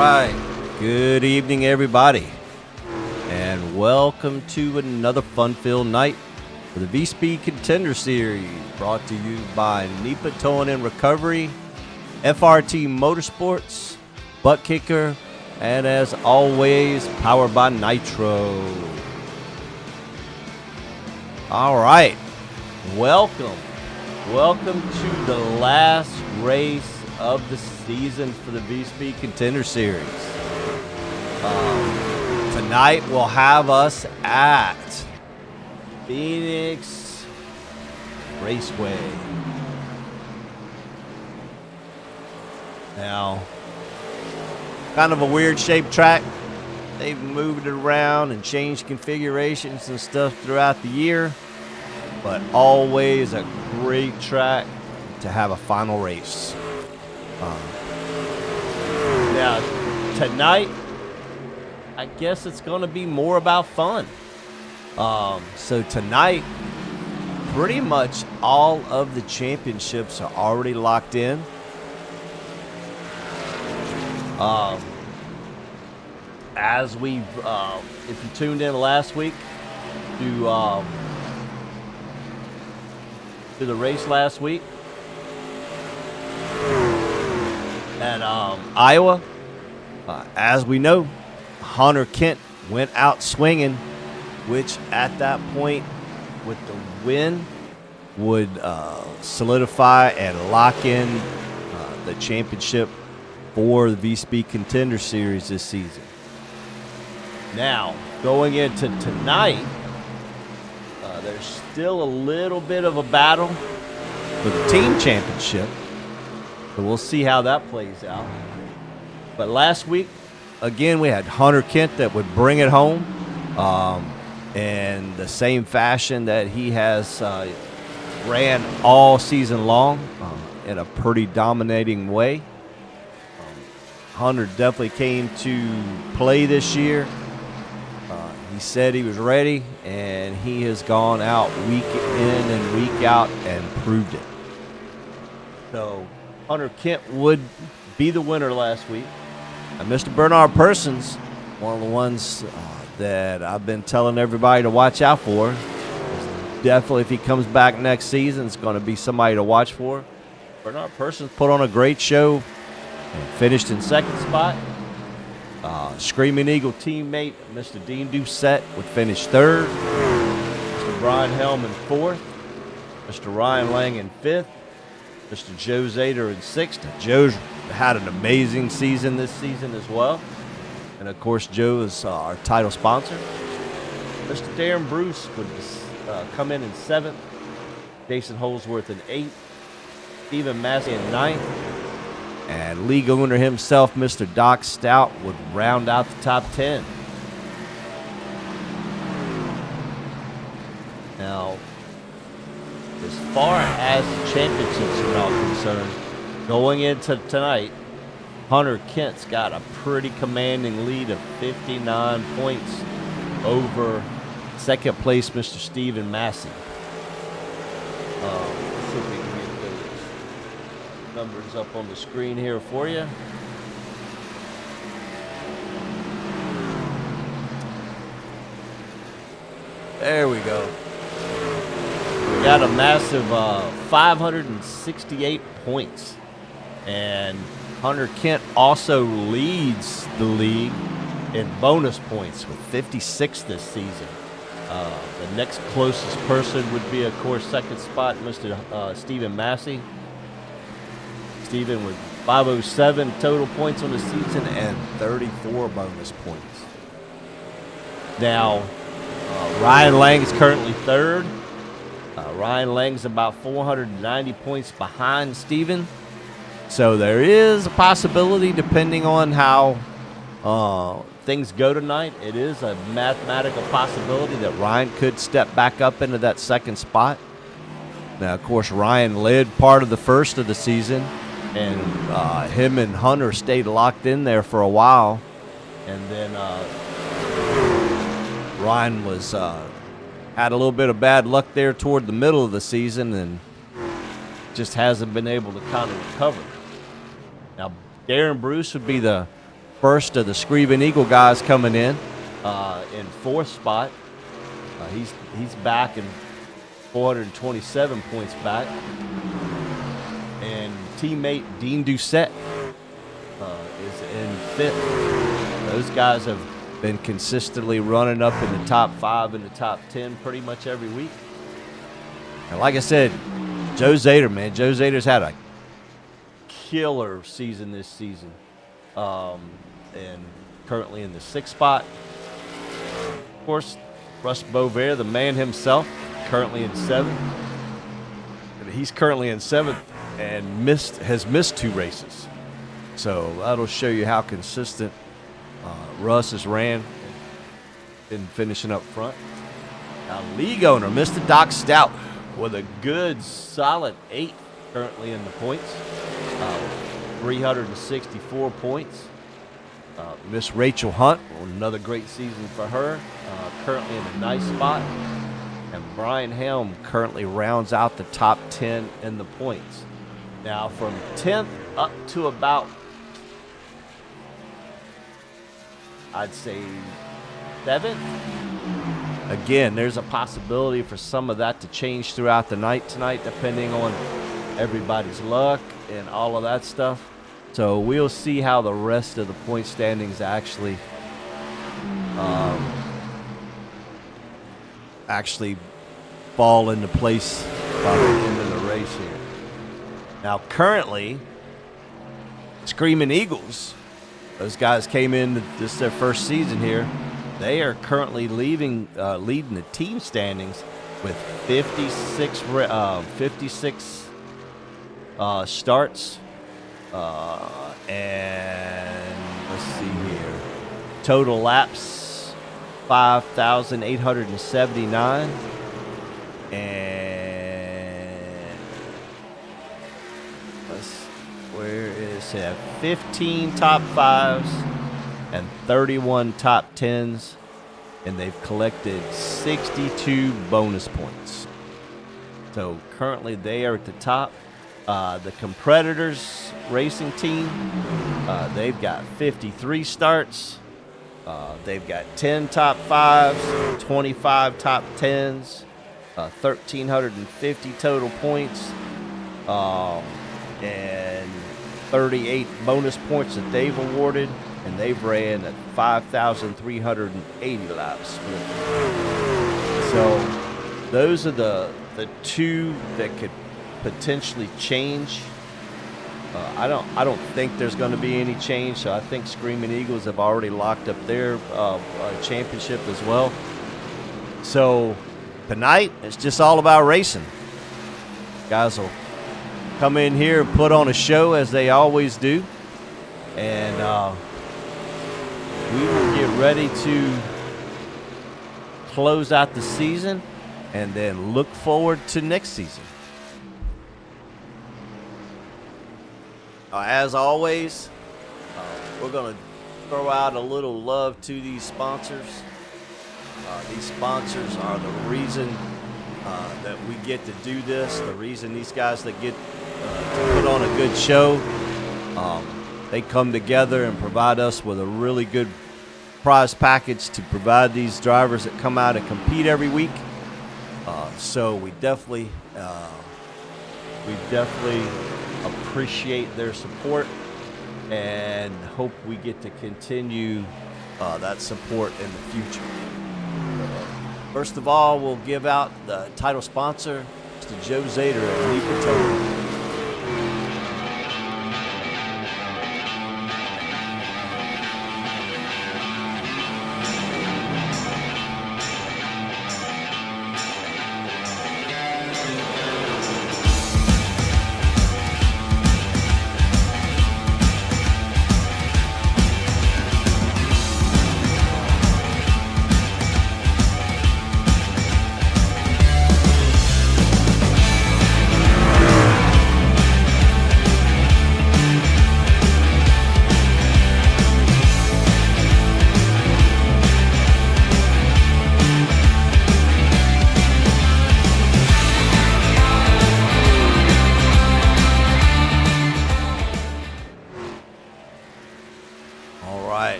right. Good evening, everybody, and welcome to another fun-filled night for the VSpeed Contender Series, brought to you by NEPA Towing and Recovery, FRT Motorsports, Butt Kicker, and as always, powered by Nitro. All right, welcome to the last race of the season for the VSpeed Contender Series. Tonight we'll have us at Phoenix Raceway. Now, kind of a weird shaped track. They've moved it around and changed configurations and stuff throughout the year, but always a great track to have a final race. Now, tonight, I guess it's going to be more about fun. So tonight, pretty much all of the championships are already locked in. As we've, if you tuned in last week to the race last week at Iowa, as we know, Hunter Kent went out swinging, which at that point with the win would solidify and lock in the championship for the VSpeed Contender Series this season. Now, going into tonight, there's still a little bit of a battle for the team championship, so we'll see how that plays out. But last week, again, we had Hunter Kent that would bring it home in the same fashion that he has ran all season long in a pretty dominating way. Hunter definitely came to play this year. He said he was ready, and he has gone out week in and week out and proved it. So Hunter Kent would be the winner last week. And Mr. Bernard Persons, one of the ones that I've been telling everybody to watch out for. Definitely, if he comes back next season, it's going to be somebody to watch for. Bernard Persons put on a great show and finished in second spot. Screaming Eagle teammate Mr. Dean Doucette would finish third. Mr. Brian Helm in fourth. Mr. Ryan Lang in fifth. Mr. Joe Zader in sixth. Joe's had an amazing season this season as well. And, of course, Joe is our title sponsor. Mr. Darren Bruce would come in seventh. Jason Holsworth in eighth. Stephen Massey in ninth. And league owner himself, Mr. Doc Stout, would round out the top 10. Now, as far as the championships are all concerned, going into tonight, Hunter Kent's got a pretty commanding lead of 59 points over second place Mr. Stephen Massey. Let's see if we can get those numbers up on the screen here for you. There we go. We got a massive 568 points. And Hunter Kent also leads the league in bonus points with 56 this season. The next closest person would be, of course, second spot, Mr. Stephen Massey. Stephen with 507 total points on the season and 34 bonus points. Now, Ryan Lang is currently third. Ryan Lang's about 490 points behind Stephen. So there is a possibility, depending on how things go tonight, it is a mathematical possibility that Ryan could step back up into that second spot. Now, of course, Ryan led part of the first of the season, and him and Hunter stayed locked in there for a while. And then Ryan was had a little bit of bad luck there toward the middle of the season and just hasn't been able to kind of recover. Now, Darren Bruce would be the first of the Screaming Eagle guys coming in fourth spot. He's back in 427 points back. And teammate Dean Doucette is in fifth. Those guys have been consistently running up in the top 5 and the top 10 pretty much every week. And like I said, Joe Zader, man. Joe Zader's had a killer season this season. And currently in the 6th spot. Of course, Russ Bovair, the man himself, currently in 7th. And he's currently in 7th and has missed 2 races. So that'll show you how consistent Russ has ran in finishing up front. Now, league owner, Mr. Doc Stout, with a good, solid 8th currently in the points. 364 points. Miss Rachel Hunt, another great season for her, currently in a nice spot. And Brian Helm currently rounds out the top 10 in the points. Now, from 10th up to about, I'd say, 7th. Again, there's a possibility for some of that to change throughout the night tonight, depending on everybody's luck and all of that stuff. So we'll see how the rest of the point standings actually fall into place by the end of the race here. Now, currently, Screaming Eagles, those guys came in, this is their first season here. They are currently leading the team standings with 56 starts. And let's see here. Total laps, 5,879. And where is it? 15 top 5s and 31 top 10s. And they've collected 62 bonus points. So currently they are at the top. The Competitors racing team, they've got 53 starts. They've got 10 top 5s, 25 top 10s, 1,350 total points, and 38 bonus points that they've awarded, and they've ran at 5,380 laps. So those are the 2 that could potentially change. I don't think there's going to be any change. So I think Screaming Eagles have already locked up their championship as well. So tonight it's just all about racing. Guys will come in here and put on a show as they always do, and we will get ready to close out the season and then look forward to next season. As always, we're going to throw out a little love to these sponsors. These sponsors are the reason that we get to do this, the reason these guys that get to put on a good show. They come together and provide us with a really good prize package to provide these drivers that come out and compete every week. So we definitely appreciate their support and hope we get to continue that support in the future. First of all, we'll give out the title sponsor, Mr. Joe Zader at NEPA Towing.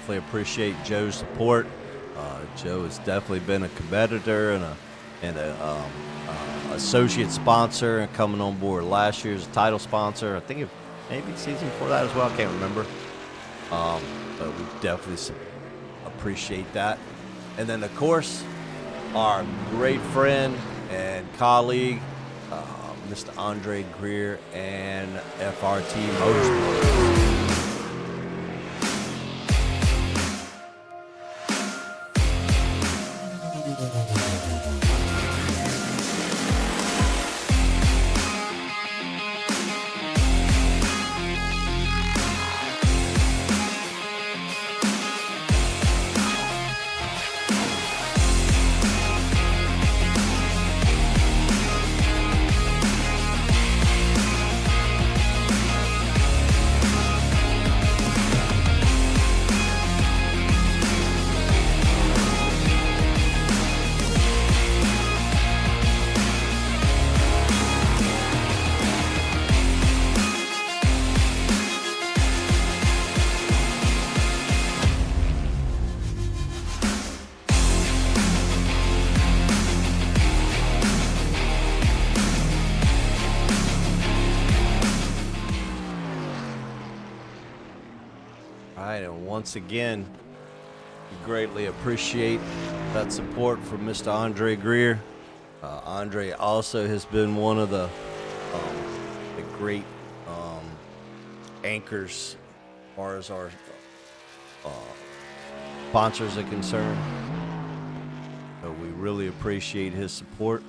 definitely appreciate Joe's support. Joe has definitely been a competitor and a associate sponsor, and coming on board last year's title sponsor. I think maybe season before that as well. I can't remember. But we definitely appreciate that. And then, of course, our great friend and colleague, Mr. Andre Greer and FRT Motorsports. And once again, we greatly appreciate that support from Mr. Andre Greer. Andre also has been one of the great anchors as far as our sponsors are concerned. So we really appreciate his support.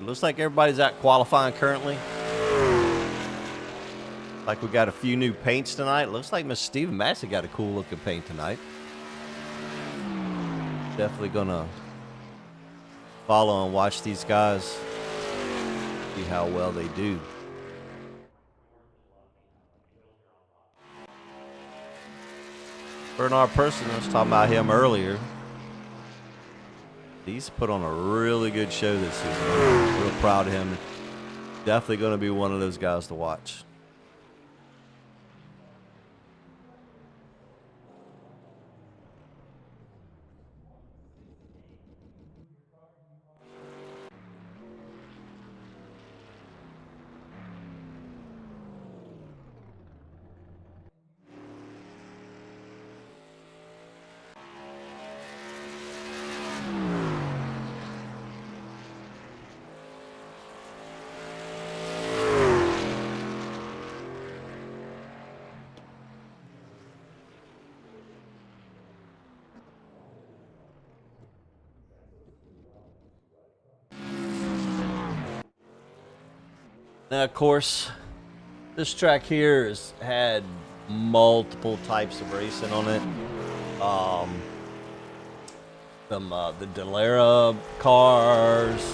It looks like everybody's at qualifying currently. Like we got a few new paints tonight. Looks like Miss Steven Massey got a cool looking paint tonight. Definitely gonna follow and watch these guys, see how well they do. Bernard Person, I was talking about him earlier. He's put on a really good show this season. I'm real proud of him. Definitely going to be one of those guys to watch. Now, of course, this track here has had multiple types of racing on it. The Dallara cars,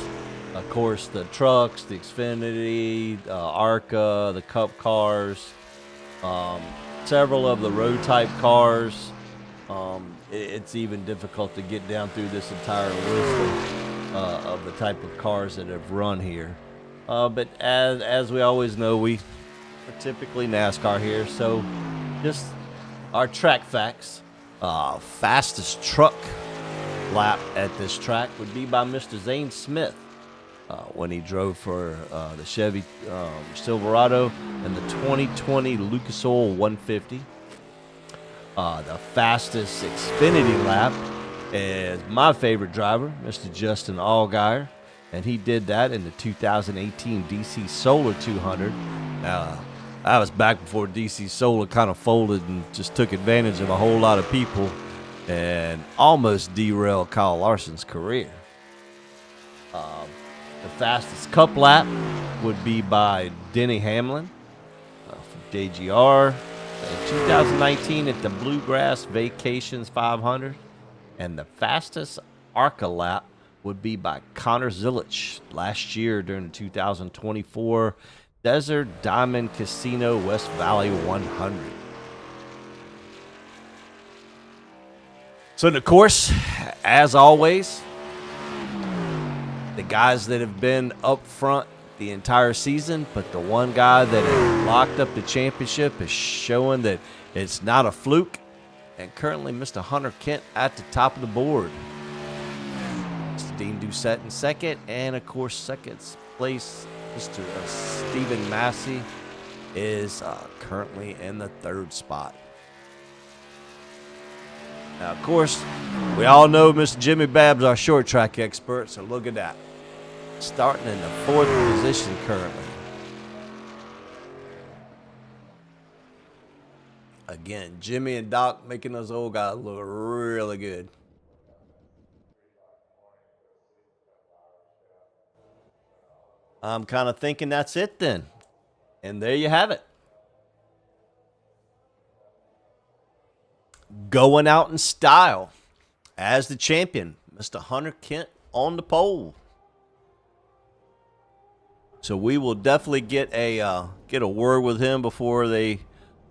of course, the trucks, the Xfinity, ARCA, the Cup cars, several of the road type cars. It's even difficult to get down through this entire list of the type of cars that have run here. But as we always know, we are typically NASCAR here. So just our track facts. Fastest truck lap at this track would be by Mr. Zane Smith when he drove for the Chevy Silverado and the 2020 Lucas Oil 150. The fastest Xfinity lap is my favorite driver, Mr. Justin Allgaier. And he did that in the 2018 DC Solar 200. That was back before DC Solar kind of folded and just took advantage of a whole lot of people and almost derailed Kyle Larson's career. The fastest Cup lap would be by Denny Hamlin from JGR in 2019 at the Bluegrass Vacations 500. And the fastest ARCA lap would be by Connor Zilich last year during the 2024 Desert Diamond Casino West Valley 100. So, of course, as always, the guys that have been up front the entire season, but the one guy that had locked up the championship is showing that it's not a fluke. And currently, Mr. Hunter Kent at the top of the board. Mr. Dean Doucette in second, and of course, second place, Mr. Stephen Massey is currently in the third spot. Now, of course, we all know Mr. Jimmy Babb's our short track expert, so look at that. Starting in the fourth position currently. Again, Jimmy and Doc making those old guys look really good. I'm kind of thinking that's it then. And there you have it. Going out in style as the champion, Mr. Hunter Kent on the pole. So we will definitely get a word with him before they,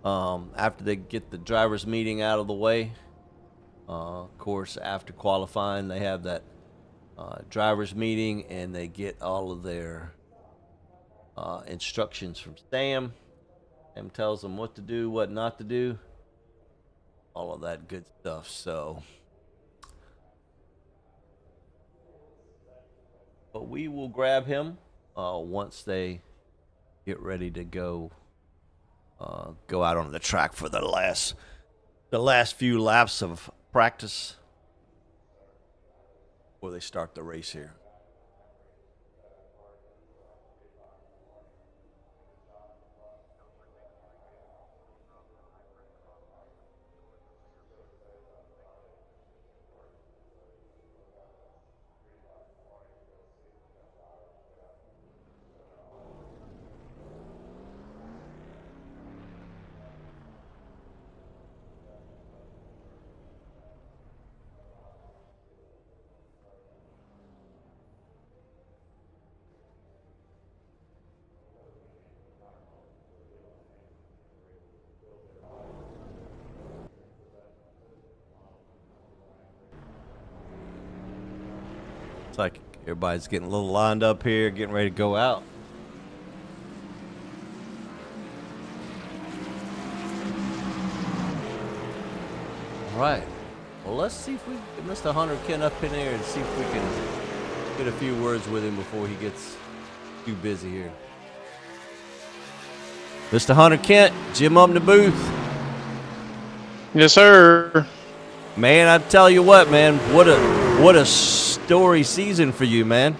after they get the drivers' meeting out of the way. Of course, after qualifying, they have that drivers' meeting, and they get all of their instructions from Sam. Sam tells them what to do, what not to do, all of that good stuff. So, but we will grab him once they get ready to go out on the track for the last few laps of practice before they start the race here. It's like everybody's getting a little lined up here, getting ready to go out. All right. Well, let's see if we get Mr. Hunter Kent up in there and see if we can get a few words with him before he gets too busy here. Mr. Hunter Kent, Jim up in the booth. Yes, sir. Man, I tell you what, man, what a story season for you, man.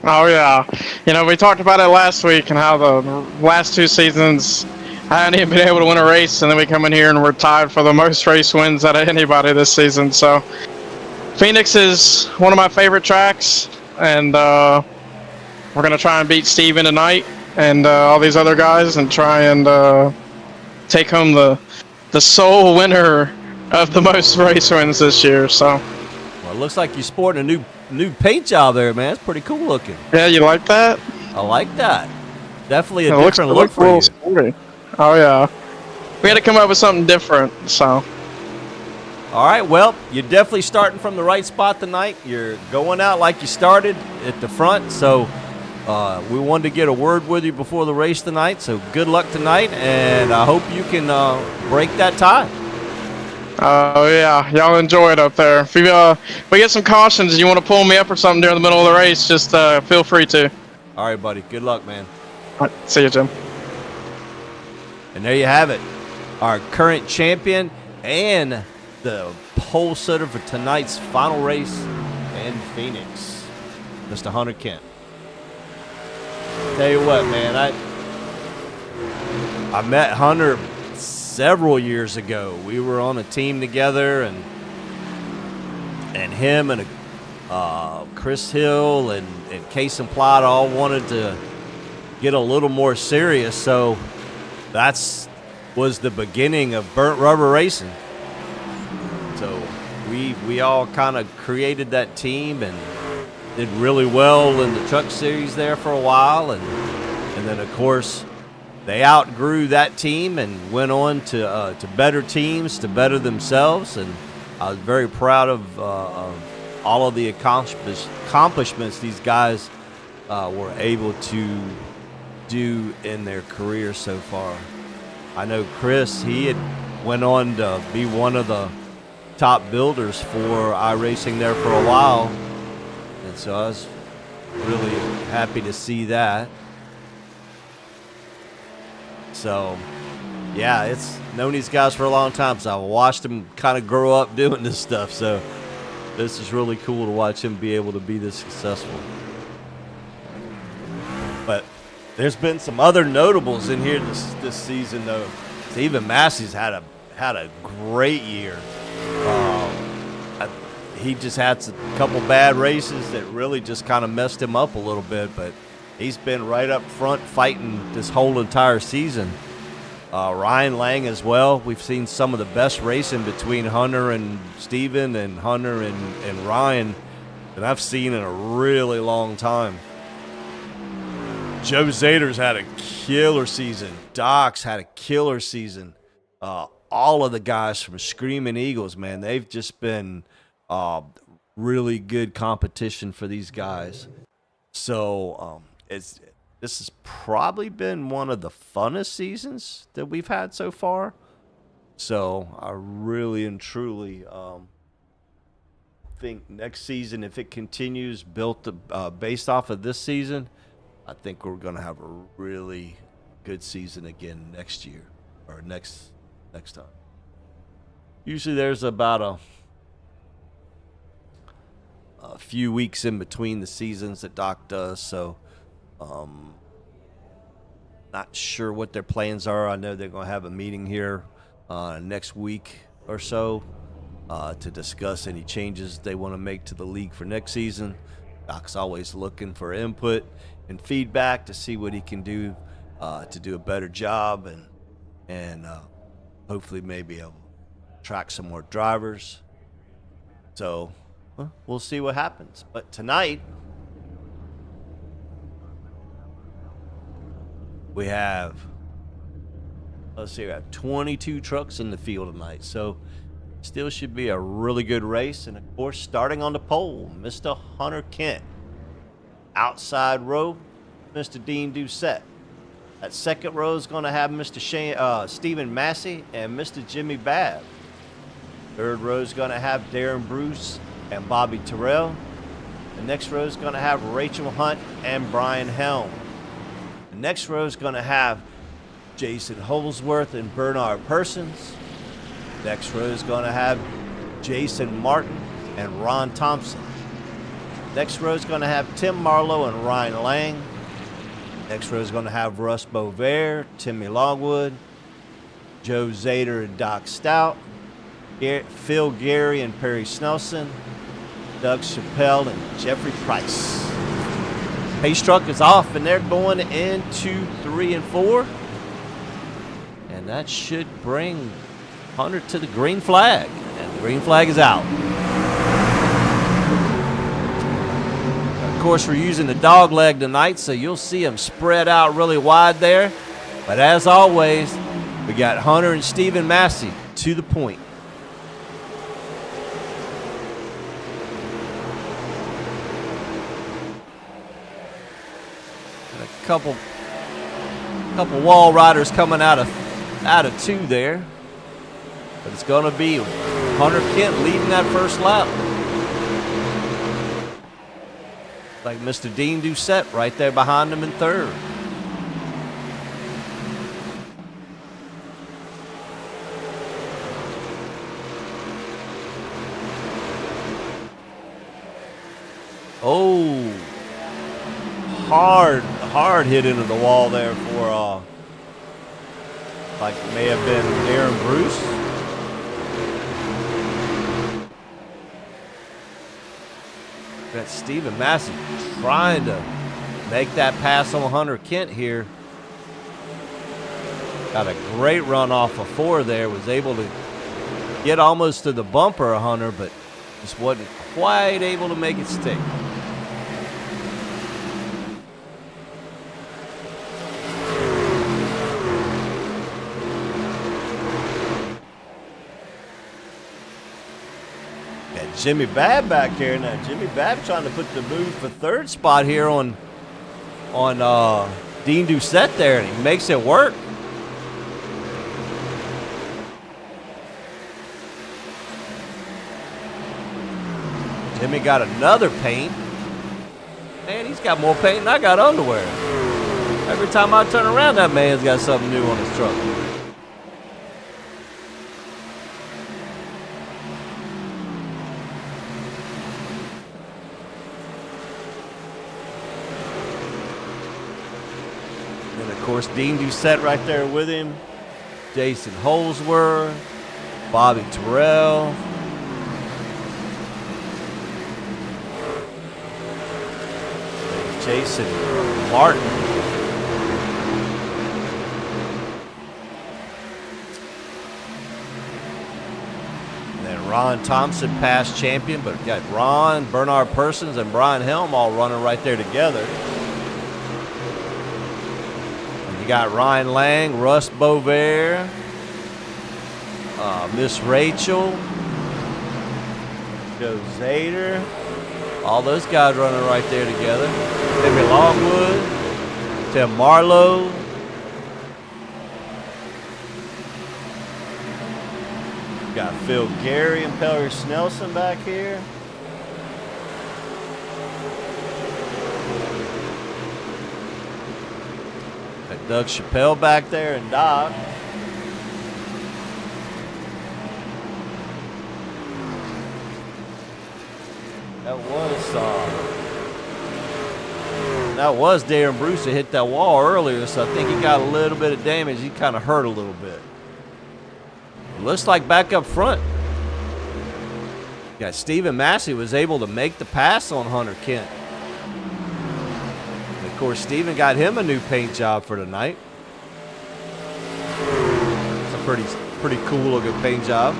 Oh, yeah. You know, we talked about it last week and how the last two seasons I hadn't even been able to win a race, and then we come in here and we're tied for the most race wins out of anybody this season. So Phoenix is one of my favorite tracks, and we're going to try and beat Steven tonight and all these other guys and try and take home the sole winner of the most race wins this year. So, well, it looks like you're sporting a new paint job there, man. It's pretty cool looking. Yeah, you like that? I like that. Definitely a different look for you. Sporty. Oh yeah, we had to come up with something different. So, all right. Well, you're definitely starting from the right spot tonight. You're going out like you started at the front. So, we wanted to get a word with you before the race tonight. So, good luck tonight, and I hope you can break that tie. Oh yeah, y'all enjoy it up there. If we get some cautions, you want to pull me up or something during the middle of the race, just feel free to. All right, buddy. Good luck, man. All right, see you, Jim. And there you have it, our current champion and the pole sitter for tonight's final race in Phoenix, Mr. Hunter Kent. Tell you what, man, I met Hunter several years ago. We were on a team together, and him and Chris Hill and Case and Plot all wanted to get a little more serious. So was the beginning of Burnt Rubber Racing. So we all kind of created that team and did really well in the truck series there for a while, and then of course they outgrew that team and went on to better teams, to better themselves. And I was very proud of all of the accomplishments these guys were able to do in their career so far. I know Chris, he had went on to be one of the top builders for iRacing there for a while, and so I was really happy to see that. So yeah, it's known these guys for a long time, so I've watched them kind of grow up doing this stuff, so this is really cool to watch him be able to be this successful. But there's been some other notables in here this season, though. Stephen Massey's had a great year. He just had a couple bad races that really just kind of messed him up a little bit, but he's been right up front fighting this whole entire season. Ryan Lang as well. We've seen some of the best racing between Hunter and Steven and Hunter and Ryan that I've seen in a really long time. Joe Zader's had a killer season. Doc's had a killer season. All of the guys from Screaming Eagles, man, they've just been really good competition for these guys. So this has probably been one of the funnest seasons that we've had so far. So I really and truly think next season, if it continues based off of this season, I think we're going to have a really good season again next year or next time. Usually there's about a few weeks in between the seasons that Doc does, so not sure what their plans are. I know they're going to have a meeting here next week or so to discuss any changes they want to make to the league for next season. Doc's always looking for input and feedback to see what he can do to do a better job and hopefully maybe able to attract some more drivers. So we'll see what happens. But tonight we have 22 trucks in the field tonight, so still should be a really good race. And of course, starting on the pole, Mr. Hunter Kent. Outside row, Mr. Dean Doucette. That second row is going to have Mr. Stephen Massey and Mr. Jimmy Babb. Third row is going to have Darren Bruce and Bobby Terrell. The next row is going to have Rachel Hunt and Brian Helm. The next row is going to have Jason Holsworth and Bernard Persons. Next row is going to have Jason Martin and Ron Thompson. Next row is going to have Tim Marlowe and Ryan Lang. Next row is going to have Russ Bovair, Timmy Longwood, Joe Zader and Doc Stout, Phil Gary and Perry Snelson, Doug Chappelle and Jeffrey Price. Pace truck is off, and they're going into 3 and 4. And that should bring Hunter to the green flag. And the green flag is out. Of course, we're using the dog leg tonight, so you'll see them spread out really wide there. But as always, we got Hunter and Stephen Massey to the point. And a couple wall riders coming out of 2 there. But it's going to be Hunter Kent leading that first lap. Like Mr. Dean Doucette right there behind him in third. Oh, hard hit into the wall there for like may have been Darren Bruce. Got Stephen Massey trying to make that pass on Hunter Kent here. Got a great run off of 4 there. Was able to get almost to the bumper of Hunter, but just wasn't quite able to make it stick. Jimmy Babb back here now. Jimmy Babb trying to put the move for third spot here on on Dean Doucette there, and he makes it work. Jimmy got another paint. Man, he's got more paint than I got underwear. Every time I turn around, that man's got something new on his truck. And of course, Dean Doucette right there with him. Jason Holsworth, Bobby Terrell. Jason Martin. And then Ron Thompson, past champion, but we got Ron, Bernard Persons, and Brian Helm all running right there together. And you got Ryan Lang, Russ Bovair, Miss Rachel, Joe Zader. All those guys running right there together. Timmy Longwood, Tim Marlowe. Got Phil Gary and Pellery Snelson back here. Got Doug Chappelle back there and Doc. That was Darren Bruce that hit that wall earlier, so I think he got a little bit of damage. He kind of hurt a little bit. It looks like back up front, got Stephen Massey was able to make the pass on Hunter Kent. And of course, Stephen got him a new paint job for tonight. It's a pretty cool looking paint job.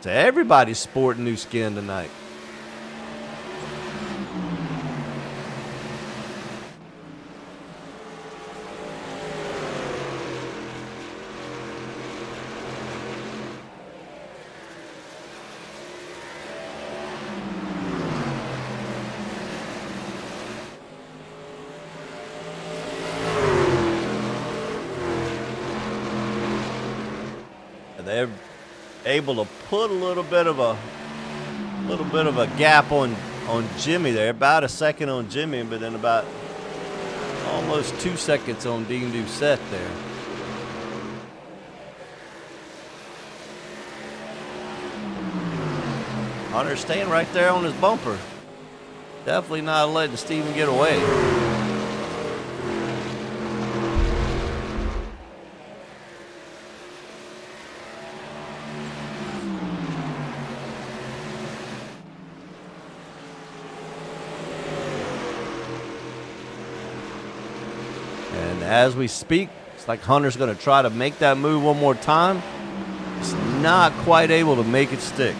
So everybody's sporting new skin tonight. They're able to put a little bit of a gap on Jimmy there, about a second on Jimmy, but then about almost 2 seconds on Dean Doucette there. Hunter staying right there on his bumper. Definitely not letting Steven get away. As we speak, it's like Hunter's going to try to make that move one more time. It's not quite able to make it stick.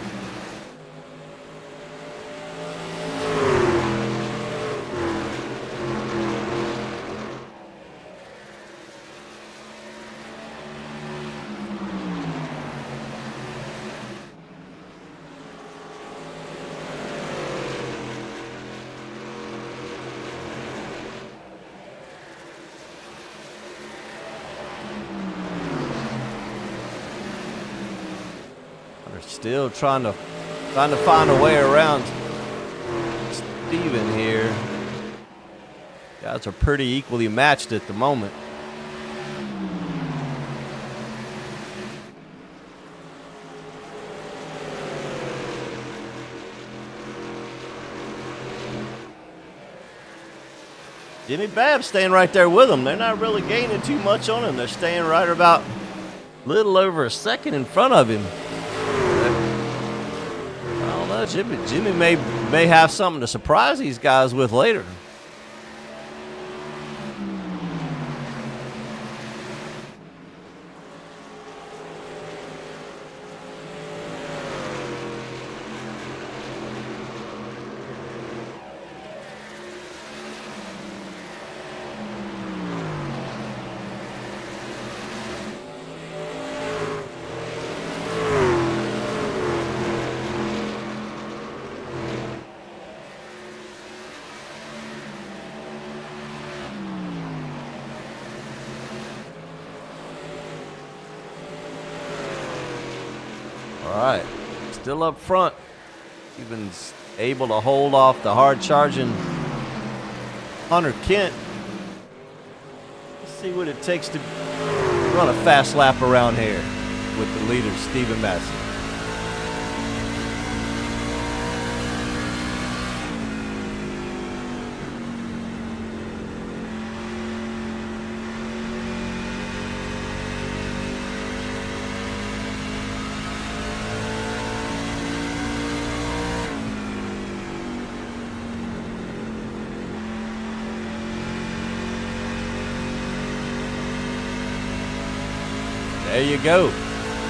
Still trying to find a way around Steven here. Guys are pretty equally matched at the moment. Jimmy Babb staying right there with them. They're not really gaining too much on him. They're staying right about a little over a second in front of him. Jimmy may have something to surprise these guys with later. still up front. Even able to hold off the hard-charging Hunter Kent. Let's see what it takes to run a fast lap around here with the leader, Stephen Massey. There you go.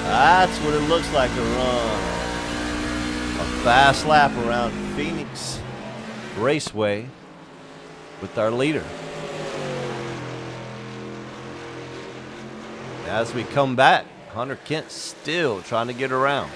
That's what it looks like to run a fast lap around Phoenix Raceway with our leader. As we come back, Hunter Kent still trying to get around.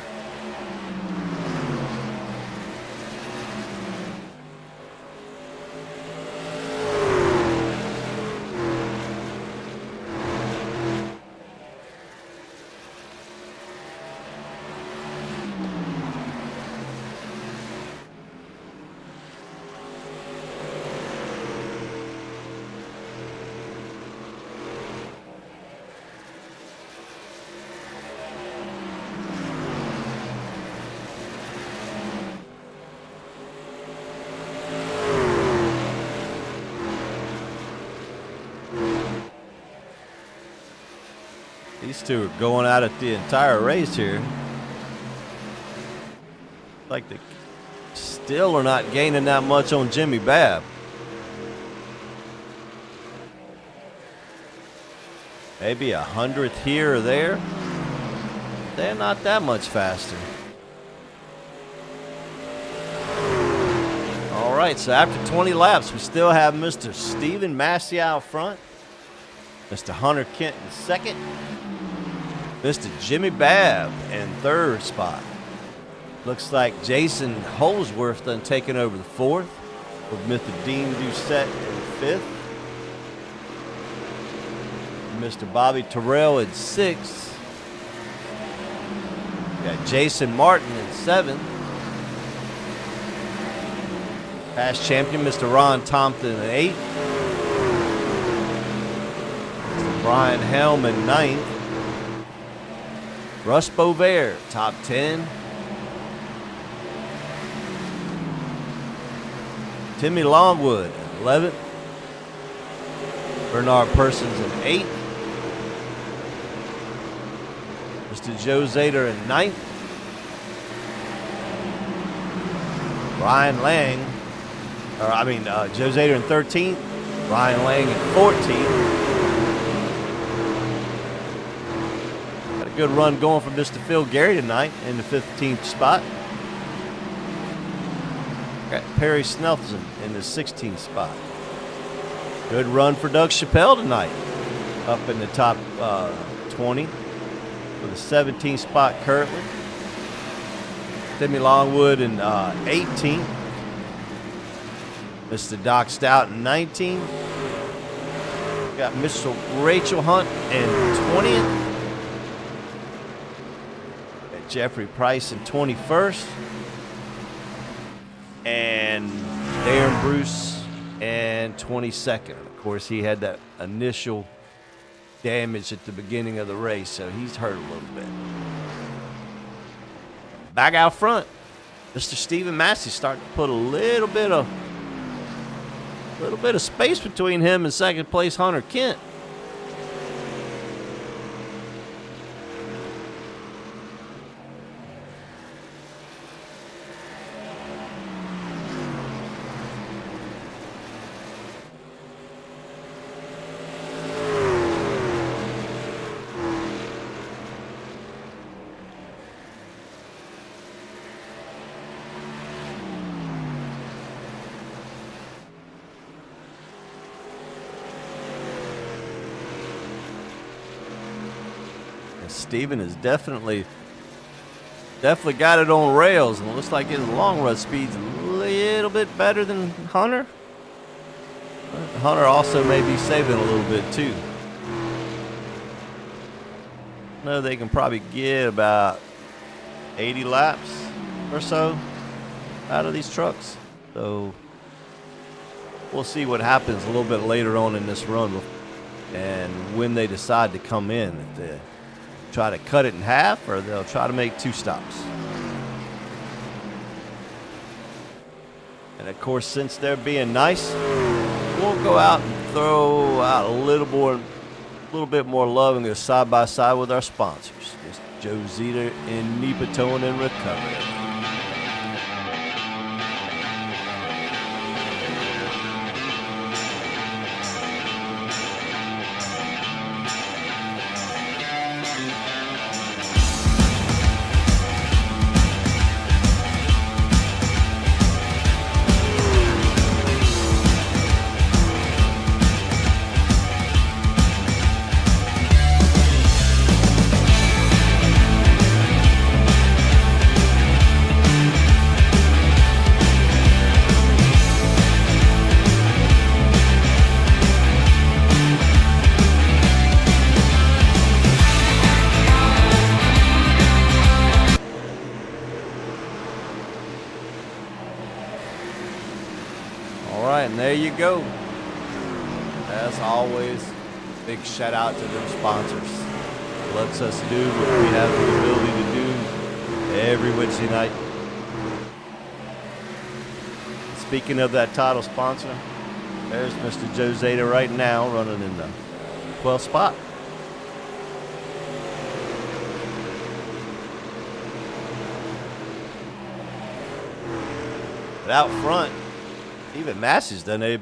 These two are going at it the entire race here. Like they still are not gaining that much on Jimmy Babb. Maybe 100th here or there. They're not that much faster. All right, so after 20 laps, we still have Mr. Stephen Massey out front, Mr. Hunter Kent in second, Mr. Jimmy Babb in third spot. Looks like Jason Holsworth done taken over the fourth, with Mr. Dean Doucette in fifth. Mr. Bobby Terrell in sixth. Got Jason Martin in seventh. Past champion, Mr. Ron Thompson in eighth. Mr. Brian Helm in ninth. Russ Bovair, top 10. Timmy Longwood, 11th. Bernard Persons in 8th. Mr. Joe Zader in 9th. Ryan Lang, Joe Zader in 13th. Ryan Lang in 14th. Good run going from Mr. Phil Gary tonight in the 15th spot. Got Perry Snelson in the 16th spot. Good run for Doug Chappelle tonight, up in the top 20 with a 17th spot currently. Timmy Longwood in 18th. Mr. Doc Stout in 19th. Got Mr. Rachel Hunt in 20th. Jeffrey Price in 21st, and Darren Bruce in 22nd. Of course, he had that initial damage at the beginning of the race, so he's hurt a little bit. Back out front, Mr. Stephen Massey starting to put a little bit of space between him and second place Hunter Kent. Steven has definitely got it on rails, and it looks like his long run speed's a little bit better than Hunter. Hunter also may be saving a little bit too. No, they can probably get about 80 laps. or so out of these trucks. So we'll see what happens a little bit later on in this run and when they decide to come in. If they try to cut it in half or they'll try to make 2 stops. And of course, since they're being nice, we'll go out and throw out a little bit more love and go side by side with our sponsors. It's Joe Zeta in NEPA Towing and Recovery. And there you go. As always, big shout out to them sponsors. Lets us do what we have the ability to do every Wednesday night. Speaking of that title sponsor, there's Mr. Joe Zeta right now running in the 12th spot. But out front, even Massey's done. They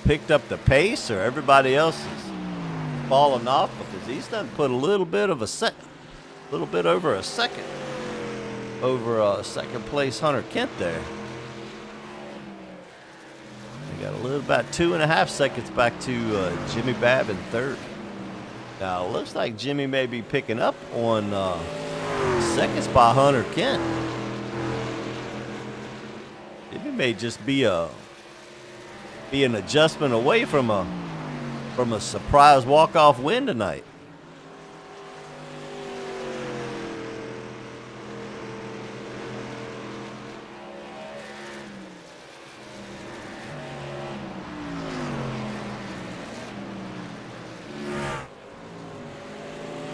picked up the pace, or everybody else is falling off because he's done put a little bit over a second over second place Hunter Kent there. They got a little about 2.5 seconds back to Jimmy Babb in third. Now it looks like Jimmy may be picking up on second spot Hunter Kent. It may just be an adjustment away from a surprise walk-off win tonight.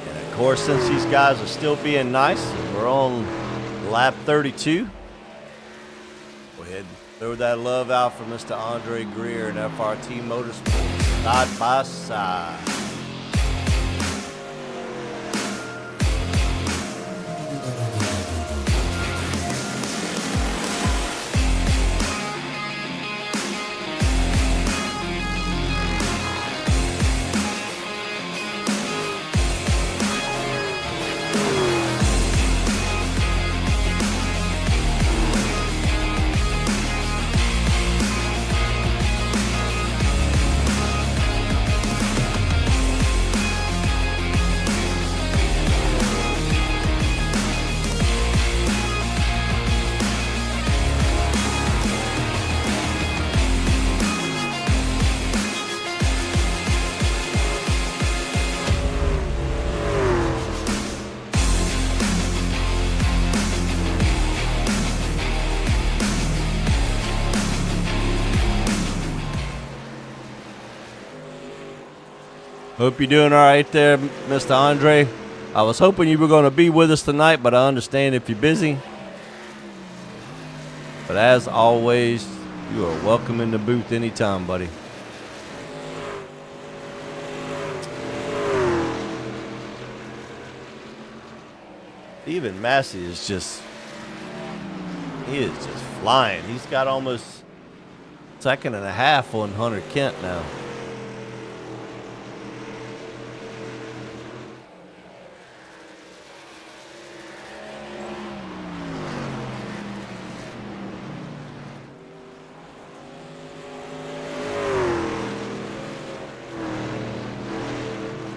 And of course, since these guys are still being nice, we're on lap 32. Go ahead and throw that love out for Mr. Andre Greer and FRT Motorsports side by side. Hope you're doing all right there, Mr. Andre. I was hoping you were going to be with us tonight, but I understand if you're busy. But as always, you are welcome in the booth anytime, buddy. Even Massey is just flying. He's got almost a second and a half on Hunter Kent now.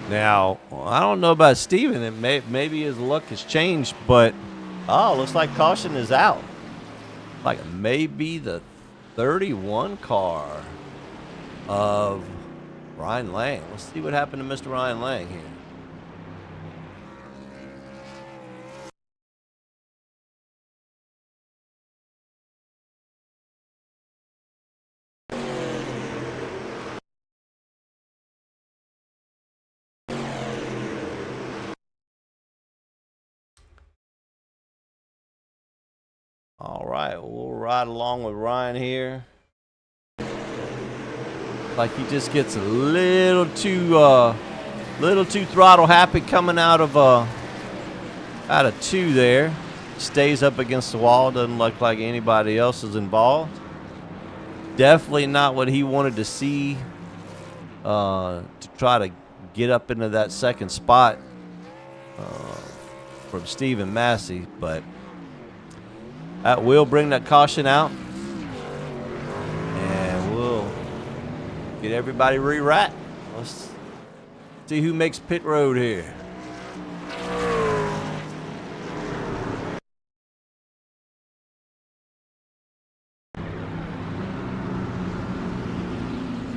Now, I don't know about Steven. Maybe his luck has changed, but looks like caution is out. Like maybe the 31 car of Ryan Lang. Let's see what happened to Mr. Ryan Lang here. All right, we'll ride along with Ryan here. Like he just gets a little too throttle happy coming out of 2 there. Stays up against the wall. Doesn't look like anybody else is involved. Definitely not what he wanted to see to try to get up into that second spot from Stephen Massey, but that will bring that caution out, and we'll get everybody re-wrapped. Let's see who makes pit road here.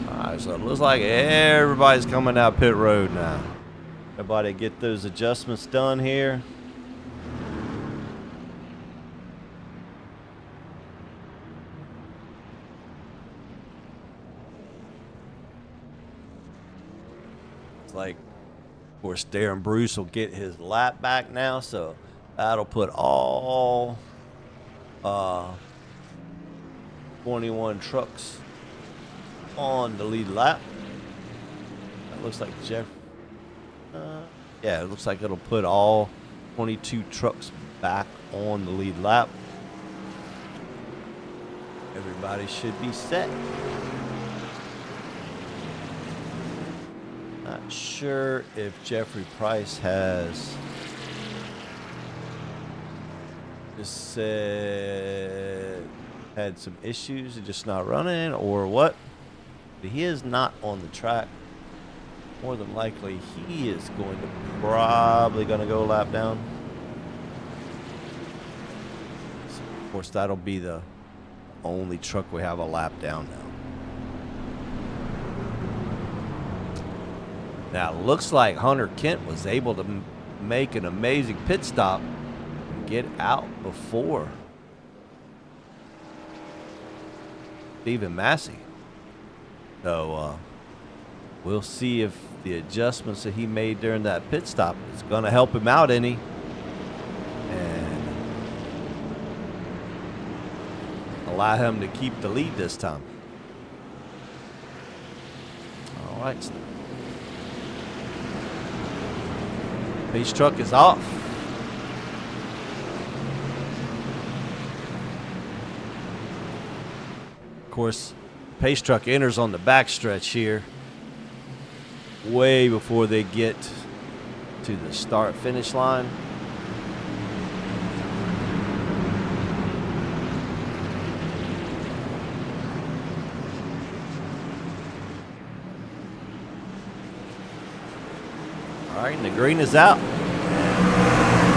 Alright, so it looks like everybody's coming out pit road now. Everybody get those adjustments done here. Like, of course, Darren Bruce will get his lap back now, so that'll put all 21 trucks on the lead lap. That looks like Jeff. Yeah, it looks like it'll put all 22 trucks back on the lead lap. Everybody should be set. Not sure if Jeffrey Price has just said had some issues and just not running or what. But he is not on the track. More than likely, he is probably going to go lap down. So of course, that'll be the only truck we have a lap down now. Now, it looks like Hunter Kent was able to make an amazing pit stop and get out before Stephen Massey. So, we'll see if the adjustments that he made during that pit stop is going to help him out any. And allow him to keep the lead this time. All right. Pace truck is off. Of course, pace truck enters on the backstretch here, way before they get to the start-finish line. All right, and the green is out.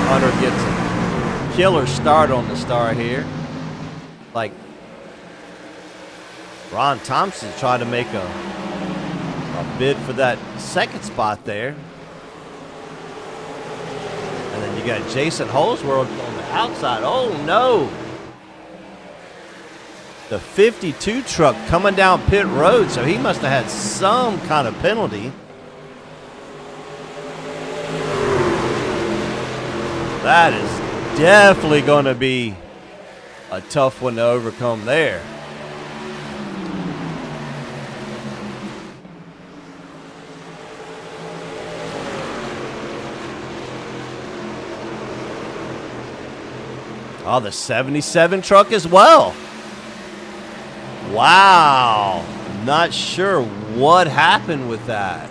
Hunter gets a killer start on the start here. Like Ron Thompson tried to make a bid for that second spot there. And then you got Jason Holsworth on the outside. Oh, no. The 52 truck coming down pit road, so he must have had some kind of penalty. That is definitely going to be a tough one to overcome there. Oh, the 77 truck as well. Wow. Not sure what happened with that.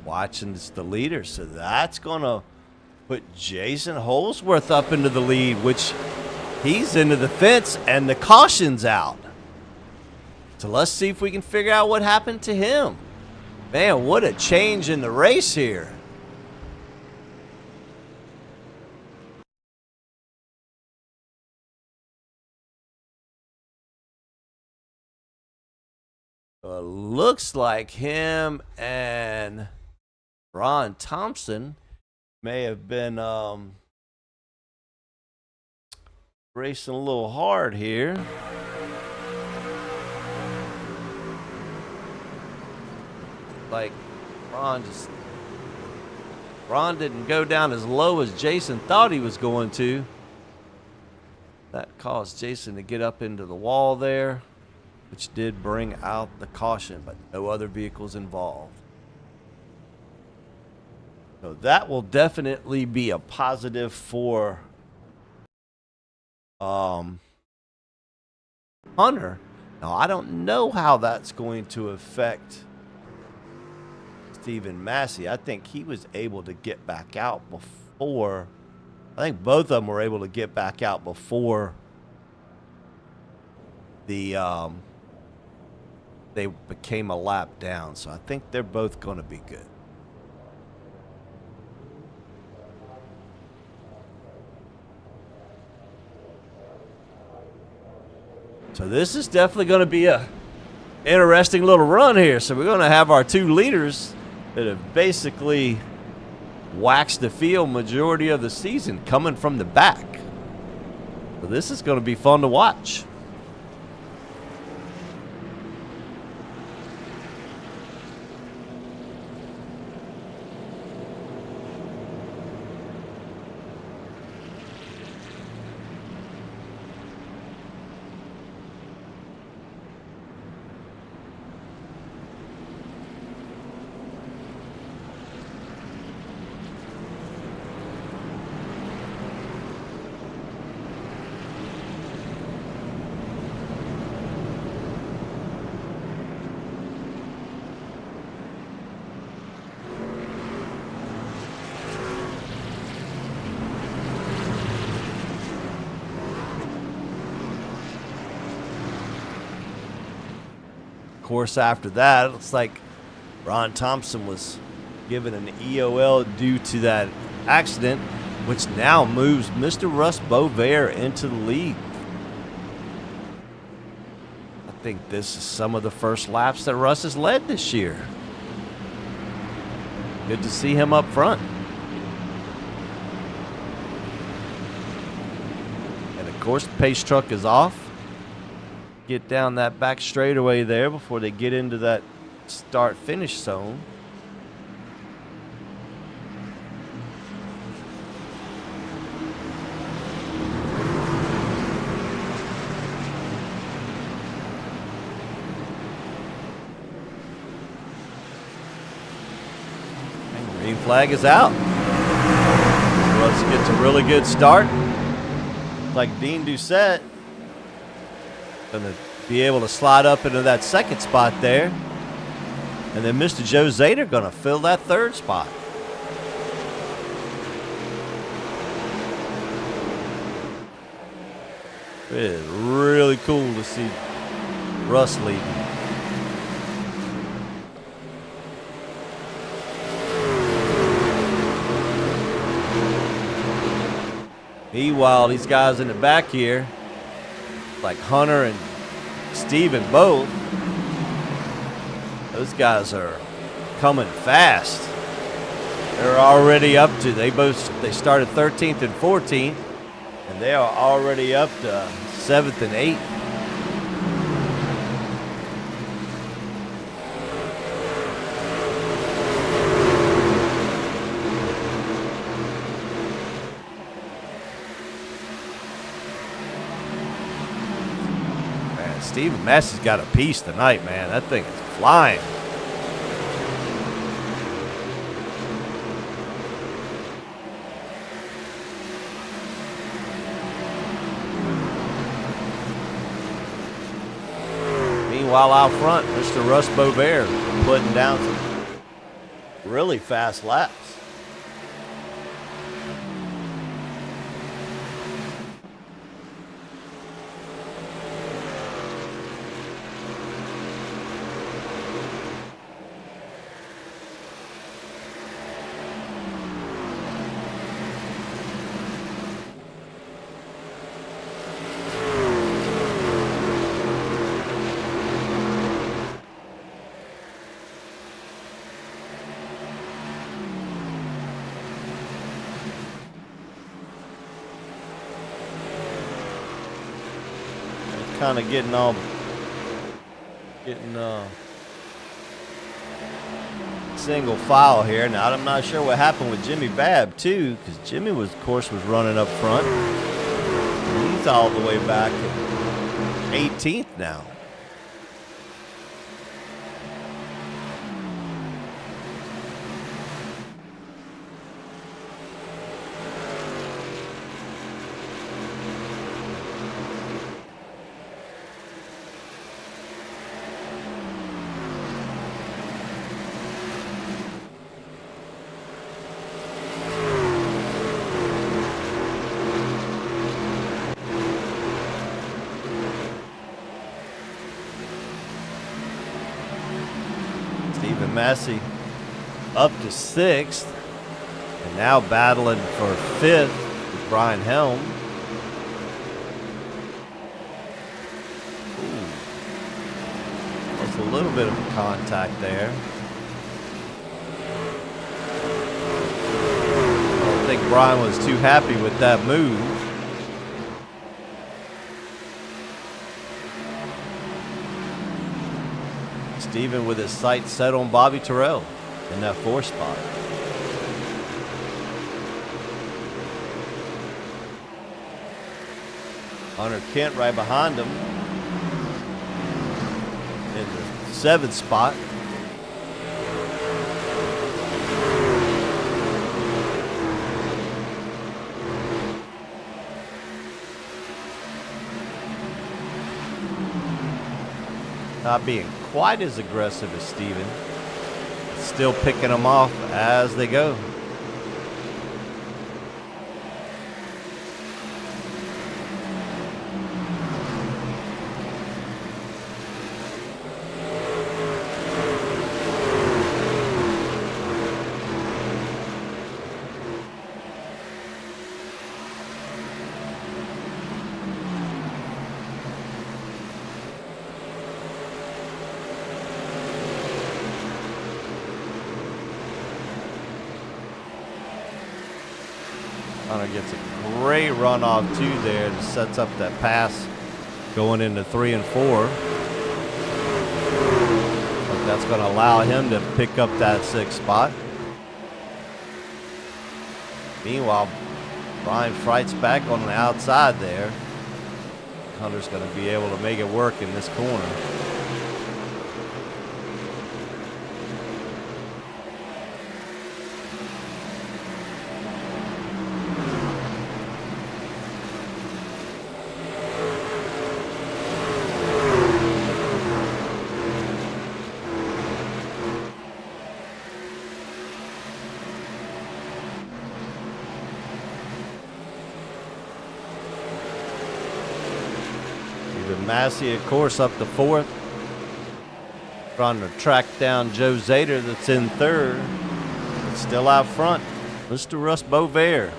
Watching the leader, so that's going to put Jason Holsworth up into the lead, which he's into the fence, and the caution's out. So let's see if we can figure out what happened to him. Man, what a change in the race here. Looks like him and Ron Thompson may have been racing a little hard here. like Ron didn't go down as low as Jason thought he was going to. That caused Jason to get up into the wall there, which did bring out the caution, but no other vehicles involved. So that will definitely be a positive for Hunter. Now, I don't know how that's going to affect Stephen Massey. I think he was able to get back out before. I think both of them were able to get back out before they became a lap down. So I think they're both going to be good. So this is definitely going to be a interesting little run here. So we're going to have our two leaders that have basically waxed the field majority of the season coming from the back. So this is going to be fun to watch. Course, after that, it looks like Ron Thompson was given an EOL due to that accident, which now moves Mr. Russ Beauvais into the lead. I think this is some of the first laps that Russ has led this year. Good to see him up front. And of course, the pace truck is off. Get down that back straightaway there before they get into that start-finish zone. And green flag is out. Russ gets a really good start. Like Dean Doucette. Going to be able to slide up into that second spot there. And then Mr. Joe Zader going to fill that third spot. It is really cool to see Russ leading. Meanwhile, these guys in the back here, like Hunter and Steven both, those guys are coming fast. They're already up to, they started 13th and 14th, and they are already up to 7th and 8th. Stephen Massey's got a piece tonight, man. That thing is flying. Meanwhile, out front, Mr. Russ Beauvais putting down some really fast laps. Kind of getting single file here. Now, I'm not sure what happened with Jimmy Babb, too, because Jimmy, was, of course, was running up front. He's all the way back at 18th now. Massey up to 6th, and now battling for 5th with Brian Helm. Ooh. That's a little bit of a contact there. I don't think Brian was too happy with that move. Steven with his sights set on Bobby Terrell in that 4th spot. Hunter Kent right behind him in the 7th spot. Not being quite as aggressive as Steven. Still picking them off as they go. Hunter gets a great runoff too there and sets up that pass going into 3 and 4. But that's going to allow him to pick up that 6th spot. Meanwhile, Brian Freight's back on the outside there. Hunter's going to be able to make it work in this corner. Massey, of course, up to 4th. Trying to track down Joe Zader, that's in 3rd. But still out front, Mr. Russ Bovair.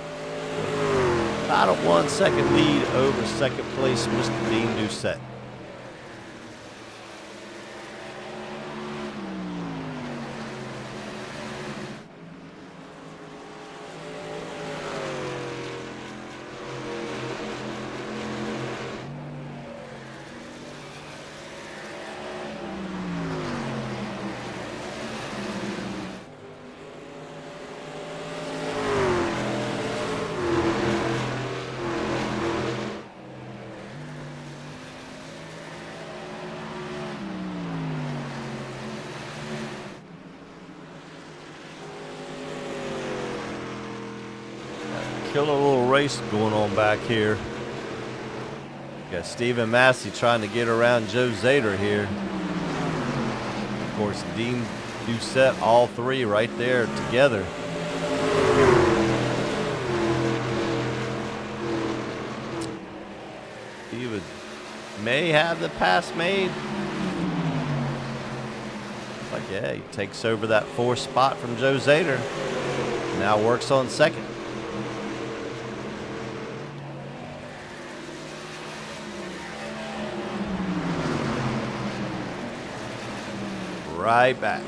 About a 1-second lead over 2nd place, Mr. Dean Doucette. Killer little race going on back here. Got Stephen Massey trying to get around Joe Zader here. Of course, Dean Doucette, all three right there together. He may have the pass made. Like, yeah, he takes over that 4th spot from Joe Zader. Now works on 2nd. Right back.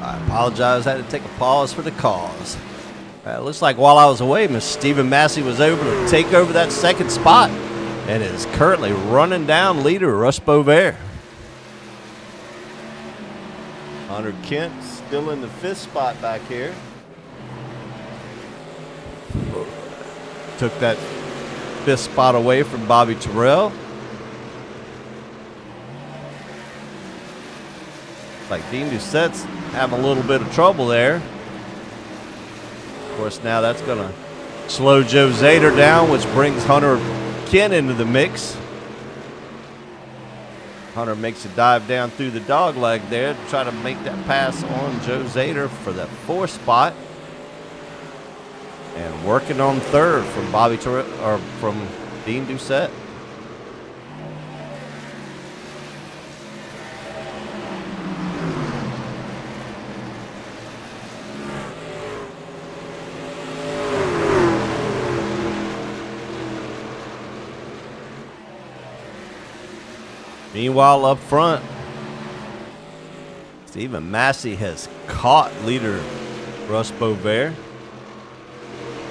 I apologize. I had to take a pause for the cause. It looks like while I was away, Miss Stephen Massey was able to take over that second spot and is currently running down leader Russ Bovair. Hunter Kent still in the 5th spot back here. Took that 5th spot away from Bobby Terrell. Like Dean Doucette's having a little bit of trouble there. Of course, now that's going to slow Joe Zader down, which brings Hunter Kent into the mix. Hunter makes a dive down through the dog leg there to try to make that pass on Joe Zader for that 4th spot. And working on 3rd from Bobby Terrell, or from Dean Doucette. Meanwhile, up front, Stephen Massey has caught leader Russ Bovair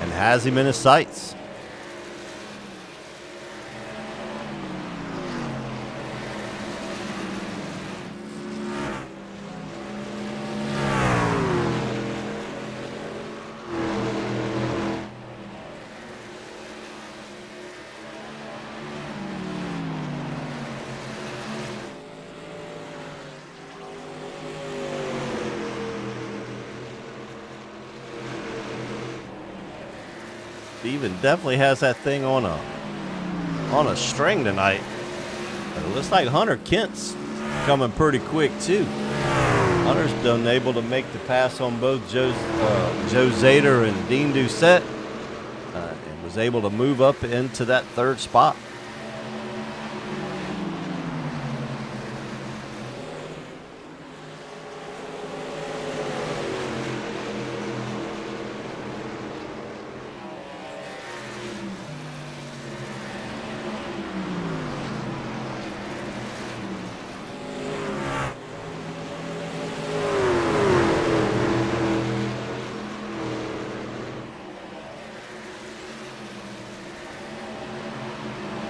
and has him in his sights. Steven definitely has that thing on a string tonight. But it looks like Hunter Kent's coming pretty quick too. Hunter's been able to make the pass on both Joe Zader and Dean Doucette, and was able to move up into that 3rd spot.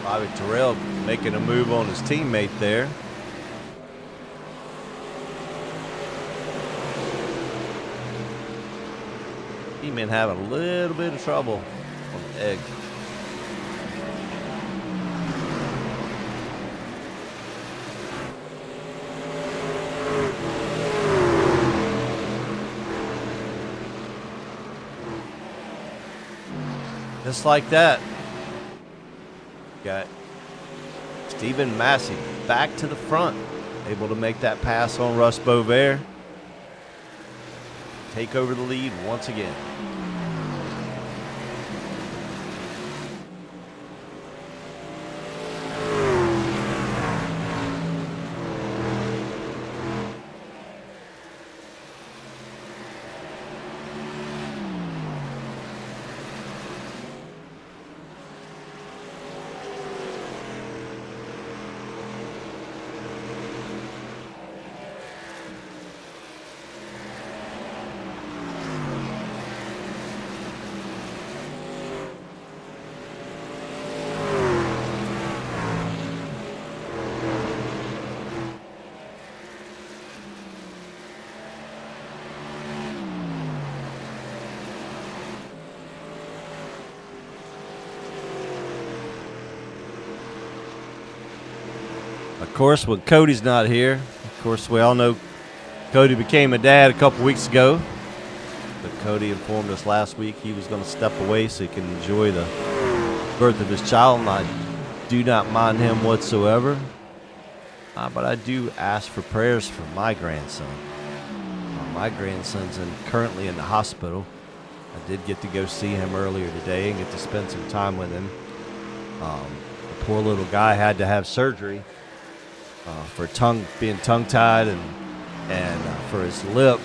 Bobby Terrell making a move on his teammate there. He been having a little bit of trouble on the egg. Just like that. Got Stephen Massey back to the front, able to make that pass on Russ Bovair. Take over the lead once again. Of course, when Cody's not here, of course, we all know Cody became a dad a couple weeks ago. But Cody informed us last week he was going to step away so he can enjoy the birth of his child, and I do not mind him whatsoever. But I do ask for prayers for my grandson. My grandson's currently in the hospital. I did get to go see him earlier today and get to spend some time with him. The poor little guy had to have surgery for being tongue-tied and for his lip.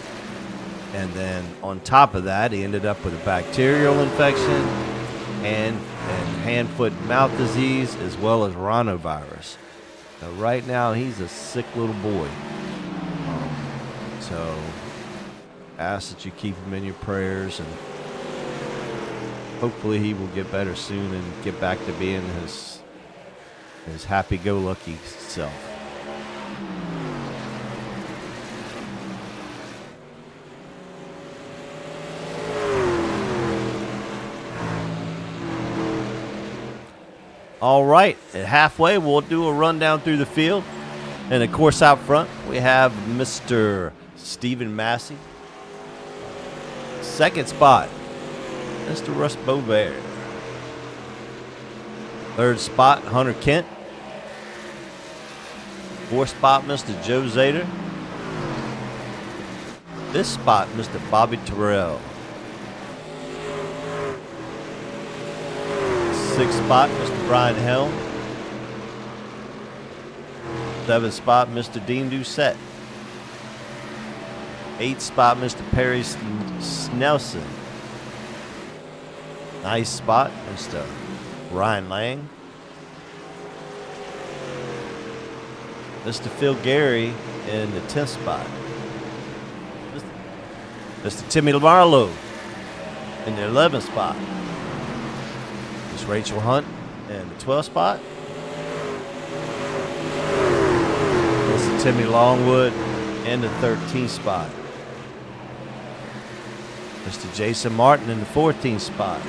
And then on top of that, he ended up with a bacterial infection and hand, foot, and mouth disease, as well as rhinovirus. So right now, he's a sick little boy. So ask that you keep him in your prayers, and hopefully he will get better soon and get back to being his happy-go-lucky self. All right, at halfway, we'll do a rundown through the field. And, of course, out front, we have Mr. Stephen Massey. Second spot, Mr. Russ Beauvais. Third spot, Hunter Kent. Fourth spot, Mr. Joe Zader. Fifth spot, Mr. Bobby Terrell. Sixth spot, Mr. Brian Helm. Seventh spot, Mr. Dean Doucette. Eighth spot, Mr. Perry Snelson. Ninth spot, Mr. Ryan Lang. Mr. Phil Gary in the 10th spot. Mr. Timmy Lamarlo in the 11th spot. Miss Rachel Hunt in the 12th spot. Mr. Timmy Longwood in the 13th spot. Mr. Jason Martin in the 14th spot.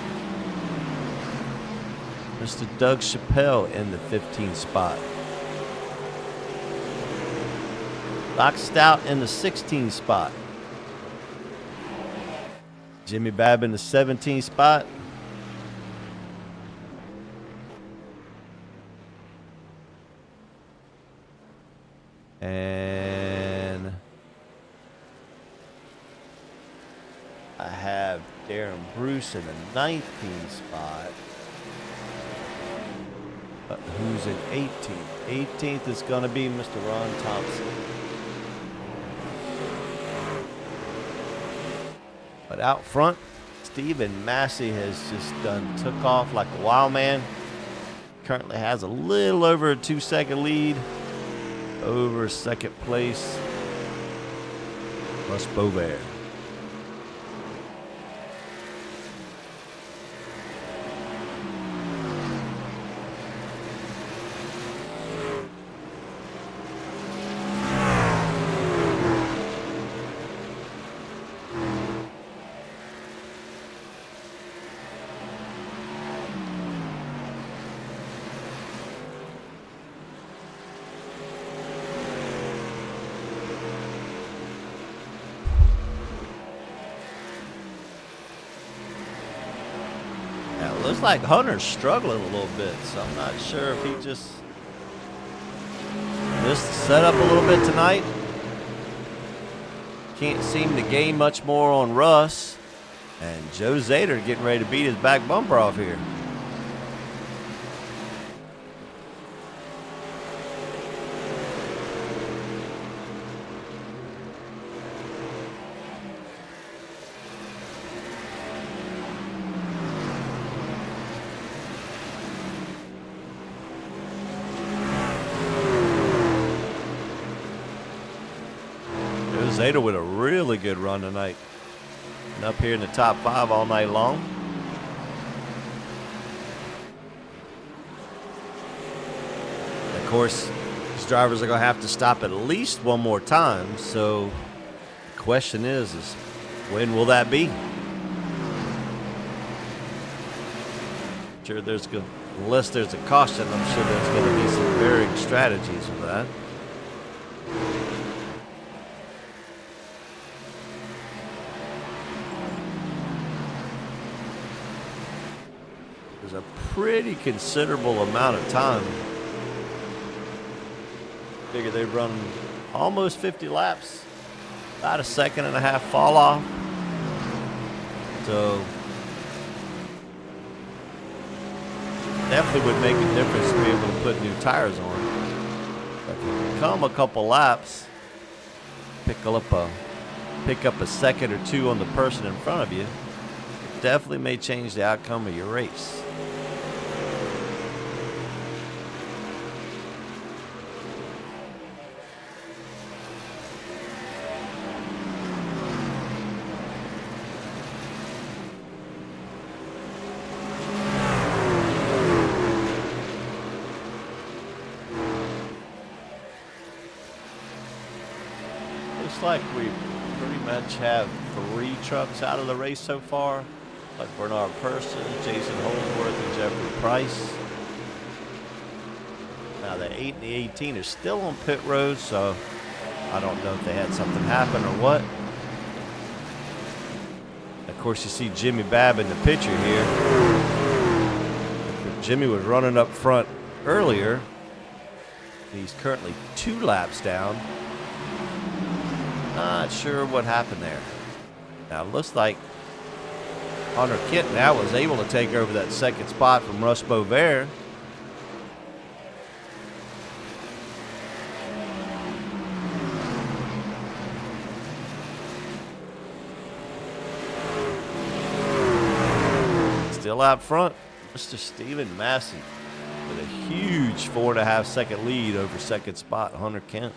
Mr. Doug Chappelle in the 15th spot. Doc Stout in the 16th spot. Jimmy Babb in the 17th spot. And I have Darren Bruce in the 19th spot. Who's in 18th? 18th is going to be Mr. Ron Thompson. But out front, Stephen Massey has just took off like a wild man. Currently has a little over a 2-second lead over second place, Russ Beauvais. Looks like Hunter's struggling a little bit, so I'm not sure if he just missed the setup a little bit tonight. Can't seem to gain much more on Russ. And Joe Zader getting ready to beat his back bumper off here. Zader with a really good run tonight. And up here in the top 5 all night long. Of course, these drivers are going to have to stop at least one more time. So the question is when will that be? Sure, unless there's a caution, I'm sure there's going to be some varying strategies with that. A pretty considerable amount of time. Figure they've run almost 50 laps, about a 1.5 second fall off. So definitely would make a difference to be able to put new tires on. But if you come a couple laps, pick up a 1 second or 2 on the person in front of you, it definitely may change the outcome of your race. looks like we pretty much have 3 trucks out of the race so far. Like Bernard Person, Jason Holdsworth, and Jeffrey Price. Now the 8 and the 18 are still on pit road, so I don't know if they had something happen or what. Of course, you see Jimmy Babb in the picture here. Jimmy was running up front earlier. He's currently 2 laps down. Not sure what happened there. Now, it looks like Hunter Kent now was able to take over that second spot from Russ Bovair. Still out front, Mr. Stephen Massey with a huge 4.5 second lead over second spot Hunter Kent.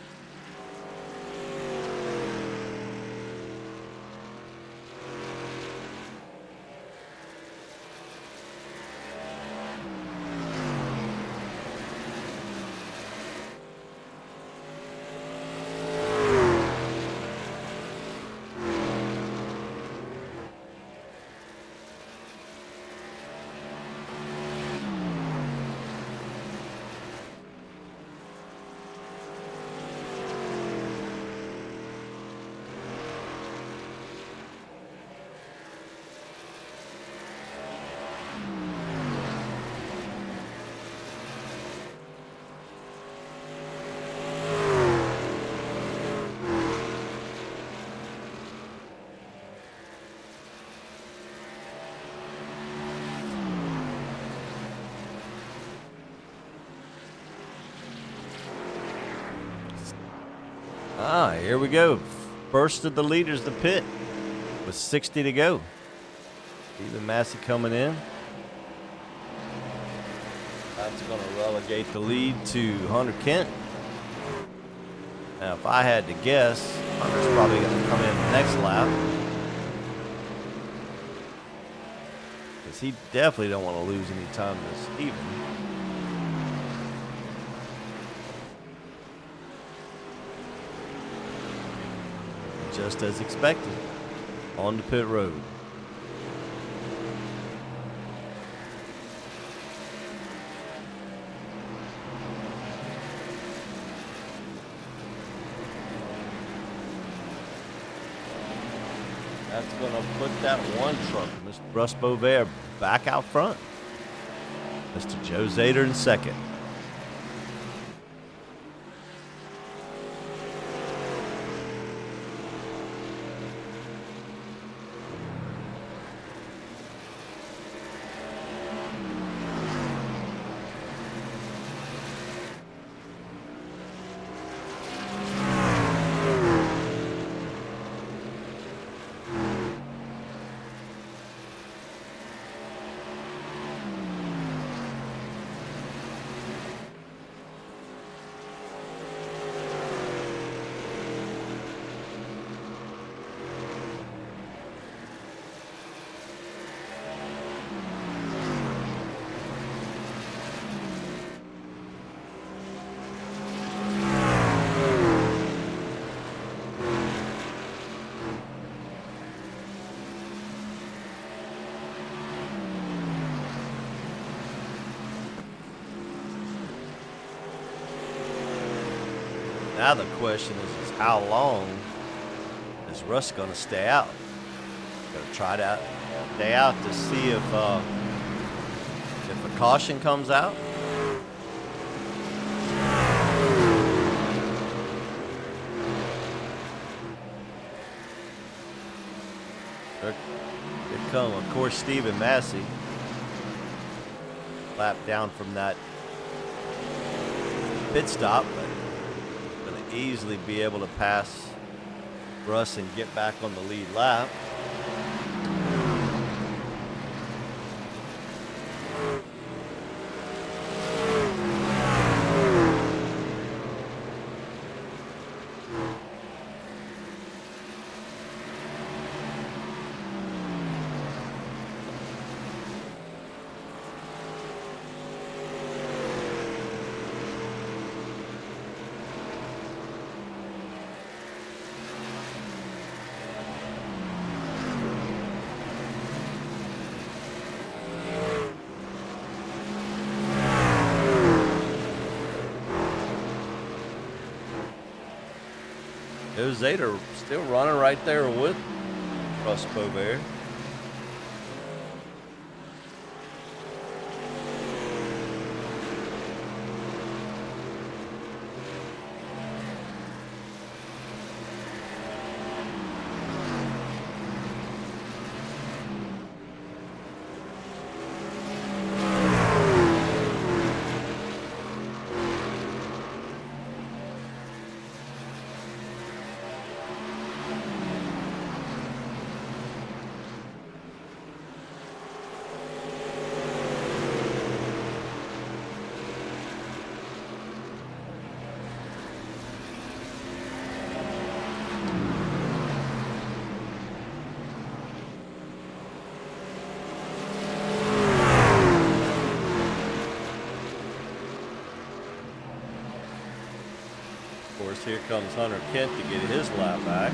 Here we go. First of the leaders to pit with 60 to go. Stephen Massey coming in. That's going to relegate the lead to Hunter Kent. Now, if I had to guess, Hunter's probably going to come in the next lap. Because he definitely don't want to lose any time to Stephen. Just as expected, on the pit road. That's going to put that one truck, Mr. Russ Bovair, back out front. Mr. Joe Zader in second. Now the question is how long is Russ going to stay out? Going to try to stay out to see if a caution comes out. Here come, of course, Stephen Massey. Lap down from that pit stop, but easily be able to pass Russ and get back on the lead lap. Joe Zader still running right there with Russ Bovair. Of course, here comes Hunter Kent to get his lap back.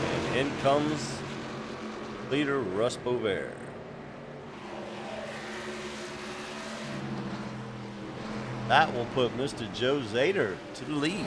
And in comes leader Russ Bovair. That will put Mr. Joe Zader to the lead.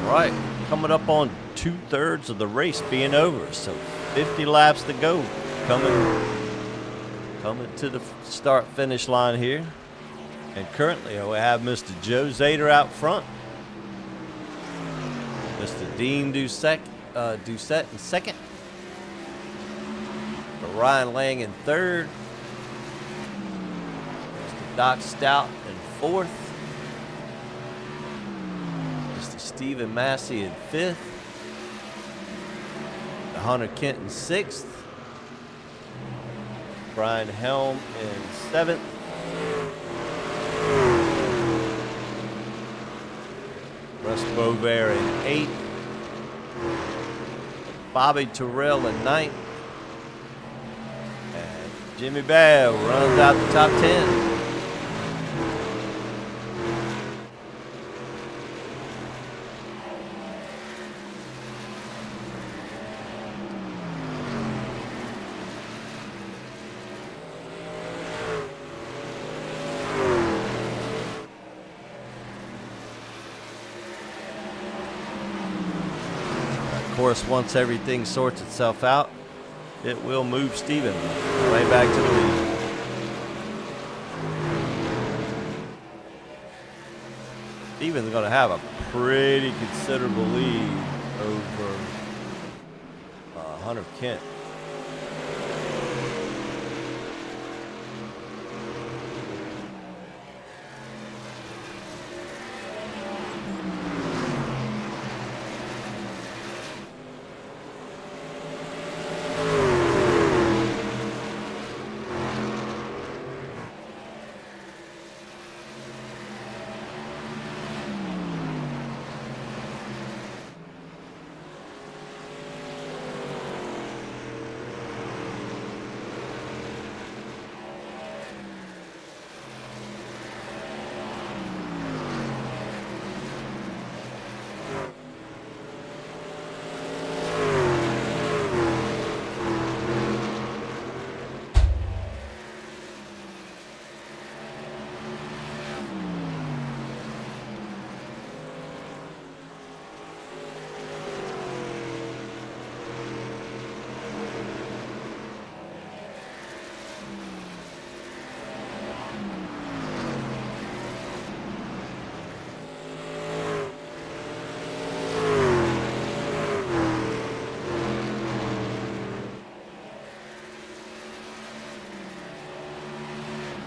Right, coming up on 2/3 of the race being over, so 50 laps to go. Coming to the start finish line here, and currently we have Mr. Joe Zader out front, Mr. Dean Doucette in second, Ryan Lang in third, Mr. Doc Stout in fourth, Stephen Massey in fifth, Hunter Kent in sixth, Brian Helm in seventh, Russ Bovair in eighth, Bobby Terrell in ninth, and Jimmy Bell runs out the top 10. Of course, once everything sorts itself out, it will move Steven right back to the lead. Steven's going to have a pretty considerable lead over Hunter Kent.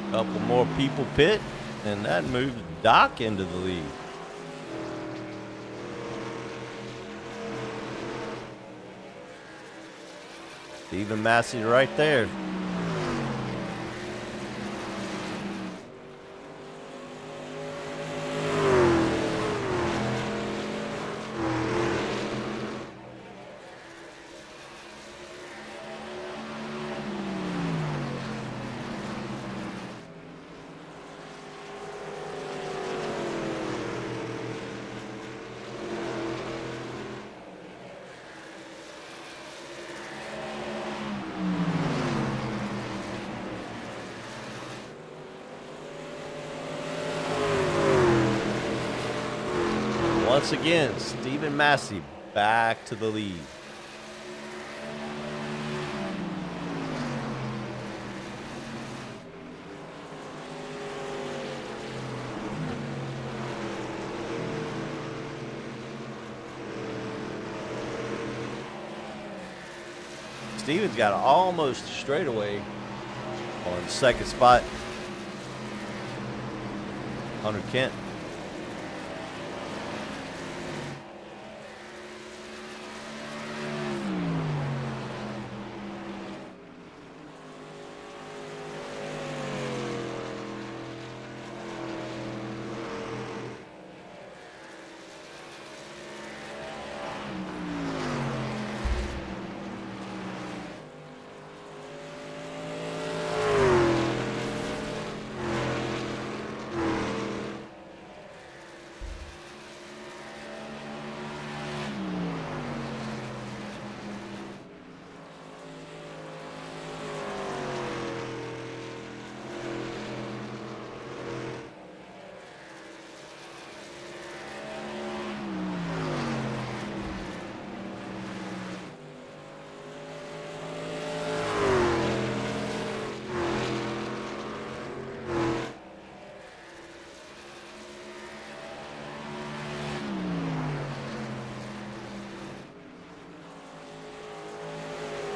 Couple more people pit, and that moves Doc into the lead. Stephen Massey right there. once again, Stephen Massey back to the lead. Steven's got almost straightaway on second spot. Hunter Kent.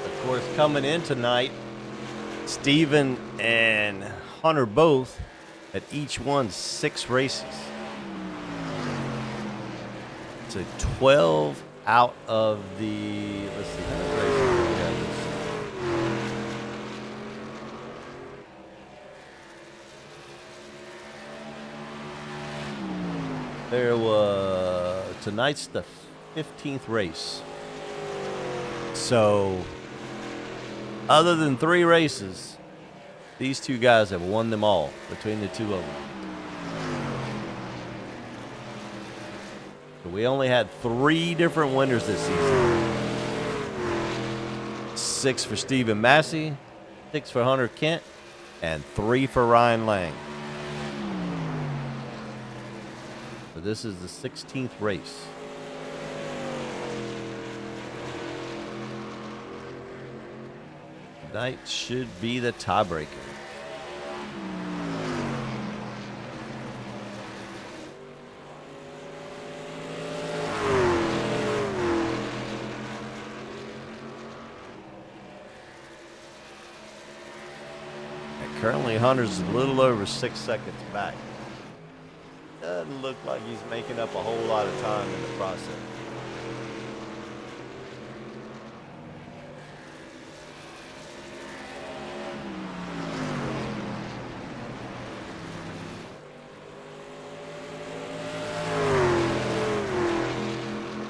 Of course, coming in tonight, Steven and Hunter both had each won 6 races. So 12 out of the, let's see, how many races do we have this? There was, tonight's the 15th race. So, other than 3 races, these two guys have won them all between the two of them. So we only had 3 different winners this season. 6 for Stephen Massey, 6 for Hunter Kent, and 3 for Ryan Lang. So this is the 16th race. Tonight should be the tiebreaker. And currently, Hunter's a little over 6 seconds back. Doesn't look like he's making up a whole lot of time in the process.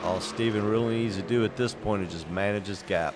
All Steven really needs to do at this point is just manage his gap.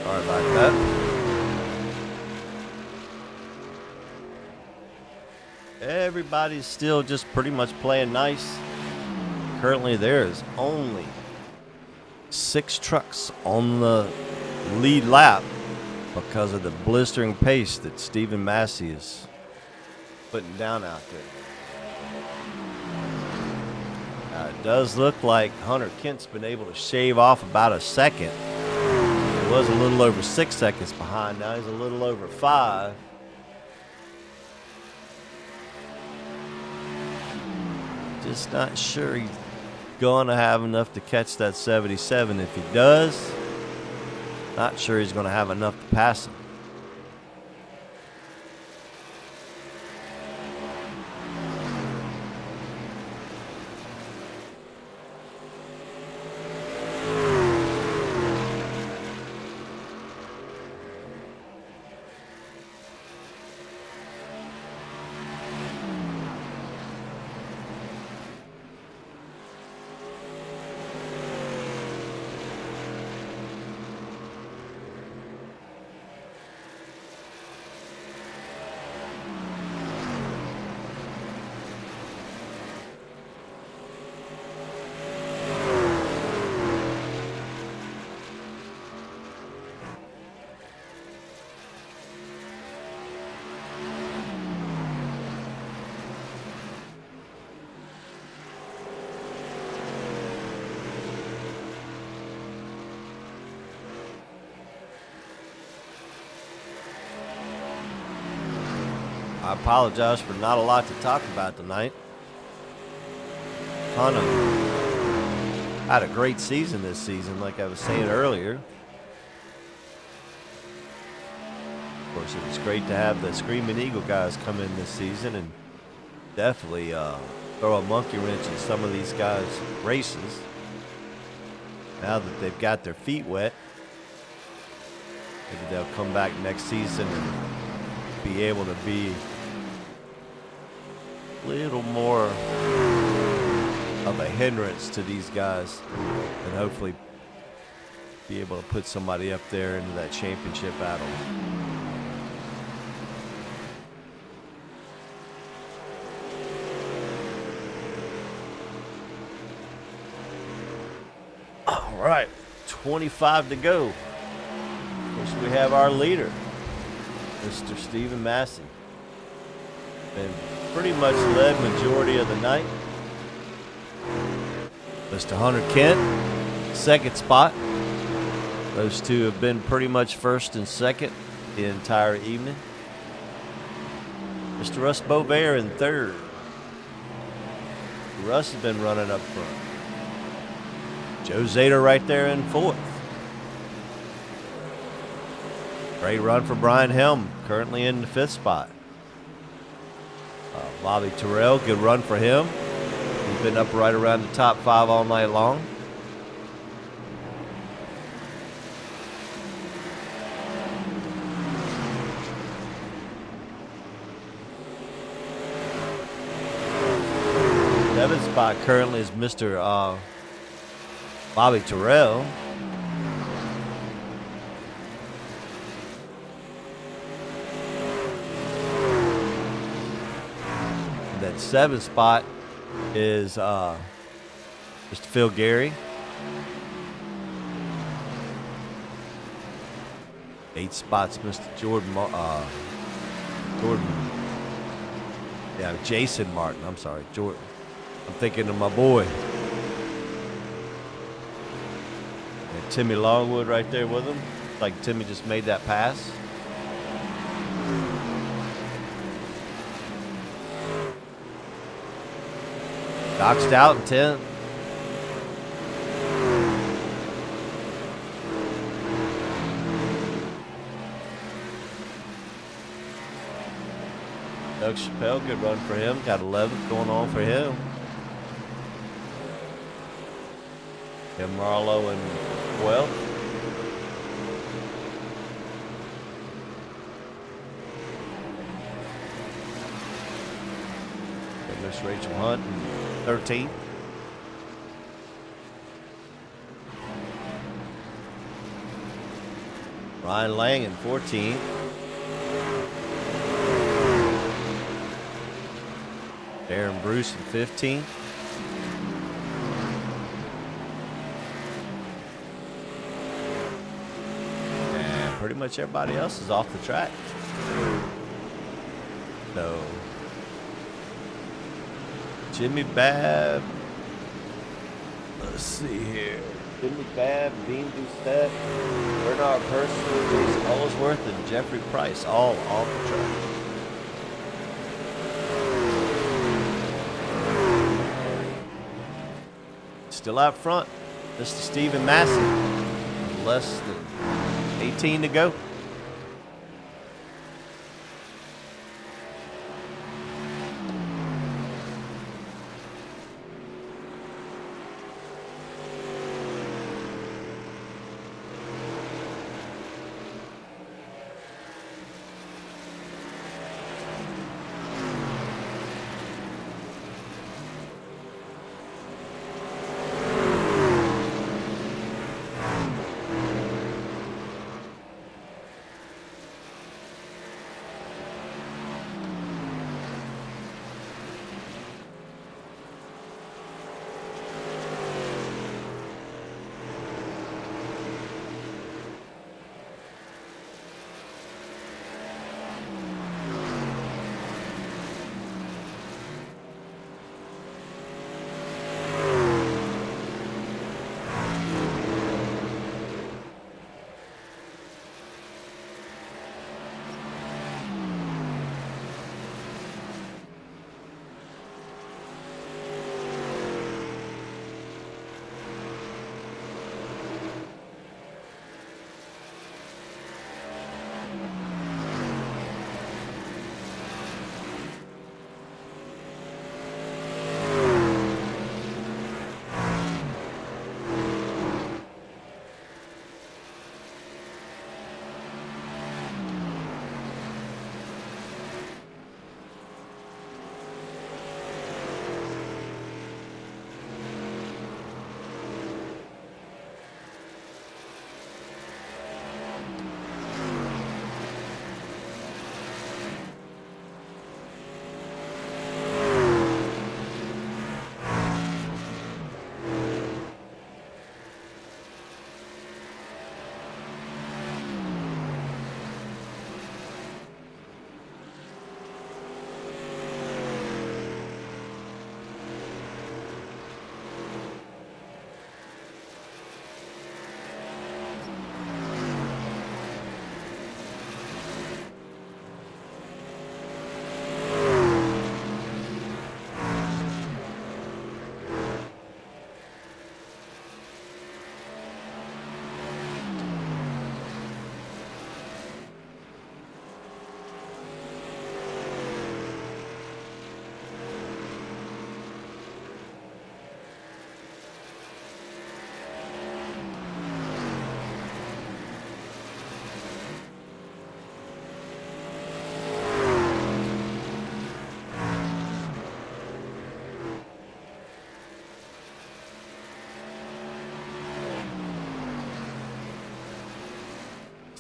Sorry about that. Everybody's still just pretty much playing nice. Currently, there is only 6 trucks on the lead lap because of the blistering pace that Stephen Massey is putting down out there. It does look like Hunter Kent's been able to shave off about a second. He was a little over 6 seconds behind. Now he's a little over 5. Just not sure he's going to have enough to catch that 77. If he does, not sure he's going to have enough to pass him. I apologize for not a lot to talk about tonight. Hunter had a great season this season, like I was saying earlier. Of course, it was great to have the Screaming Eagle guys come in this season and definitely throw a monkey wrench in some of these guys' races. Now that they've got their feet wet, maybe they'll come back next season and be able to be a little more of a hindrance to these guys and hopefully be able to put somebody up there into that championship battle. All right, 25 to go. Of course, we have our leader, Mr. Stephen Massey. Been pretty much led majority of the night. Mr. Hunter Kent, second spot. Those two have been pretty much first and second the entire evening. Mr. Russ Beauvais in third. Russ has been running up front. Joe Zader right there in fourth. Great run for Brian Helm, currently in the fifth spot. Bobby Terrell, good run for him. He's been up right around the top 5 all night long. Seventh spot currently is Mr. Bobby Terrell. That 7th spot is Mr. Phil Gary. 8th spot's Mr. Jason Martin. I'm sorry, Jordan. I'm thinking of my boy. And Timmy Longwood right there with him. Like Timmy just made that pass. Doc Stout in 10th. Doug Chappelle, good run for him. Got 11th going on for him. Tim Marlowe in 12th. And Miss Rachel Hunt in 13th. Ryan Lang in 14th. Darren Bruce in 15th. And pretty much everybody else is off the track. So Jimmy Babb. Let's see here. Jimmy Babb, Dean Doucette, Bernard Purcell, Jason Ellsworth, and Jeffrey Price all off the track. Still out front, Mr. Stephen Massey. Less than 18 to go.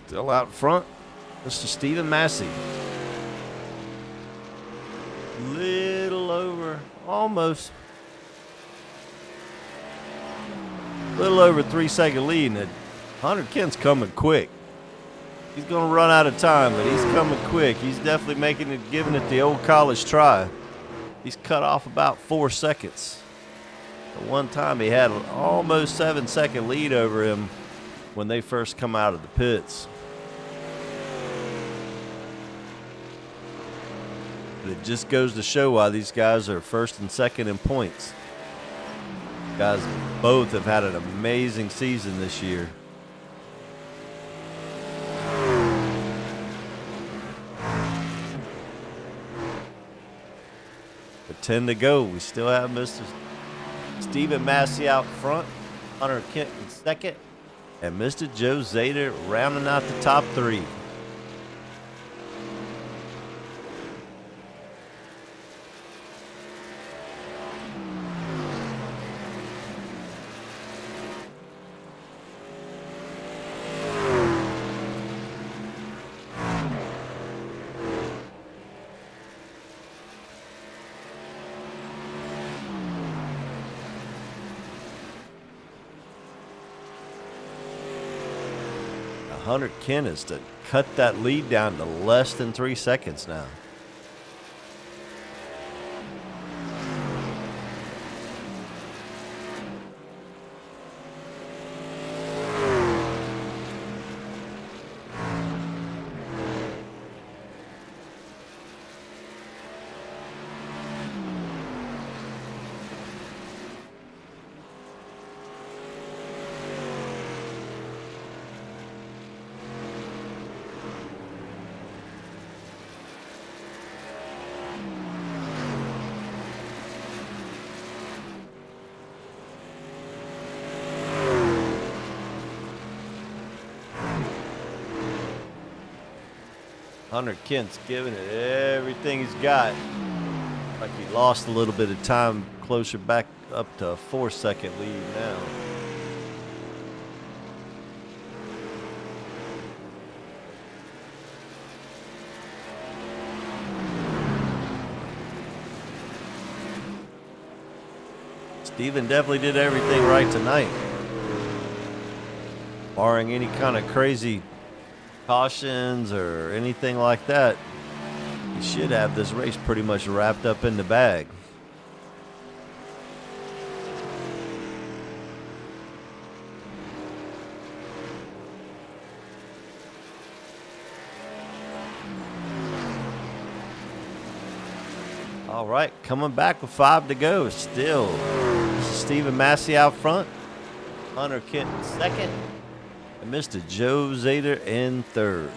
Still out front, Mr. Stephen Massey. Little over, almost. Little over 3 second lead, and Hunter Kent's coming quick. He's going to run out of time, but he's coming quick. He's definitely giving it the old college try. He's cut off about 4 seconds. At one time, he had an almost 7 second lead over him when they first come out of the pits. But it just goes to show why these guys are first and second in points. Guys both have had an amazing season this year. With 10 to go, we still have Mr. Stephen Massey out front, Hunter Kent in second, and Mr. Joe Zader rounding out the top three. Hunter Kent is to cut that lead down to less than 3 seconds now. Hunter Kent's giving it everything he's got. Like he lost a little bit of time, closer back up to a 4-second lead now. Steven definitely did everything right tonight. Barring any kind of crazy cautions or anything like that, he should have this race pretty much wrapped up in the bag. All right, coming back with 5 to go. Still Stephen Massey out front, Hunter Kent in second, and Mr. Joe Zader in third.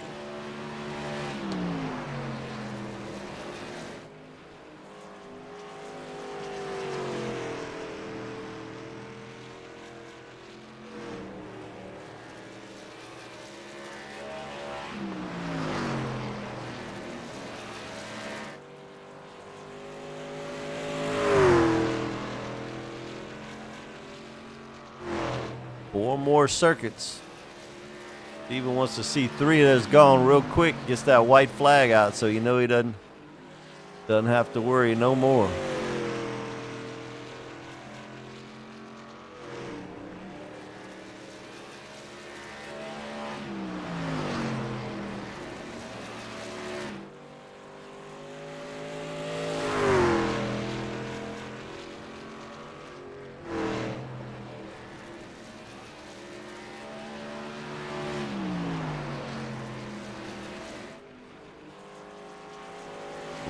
Four more circuits. Steven wants to see 3 of those gone real quick. Gets that white flag out so you know he doesn't have to worry no more.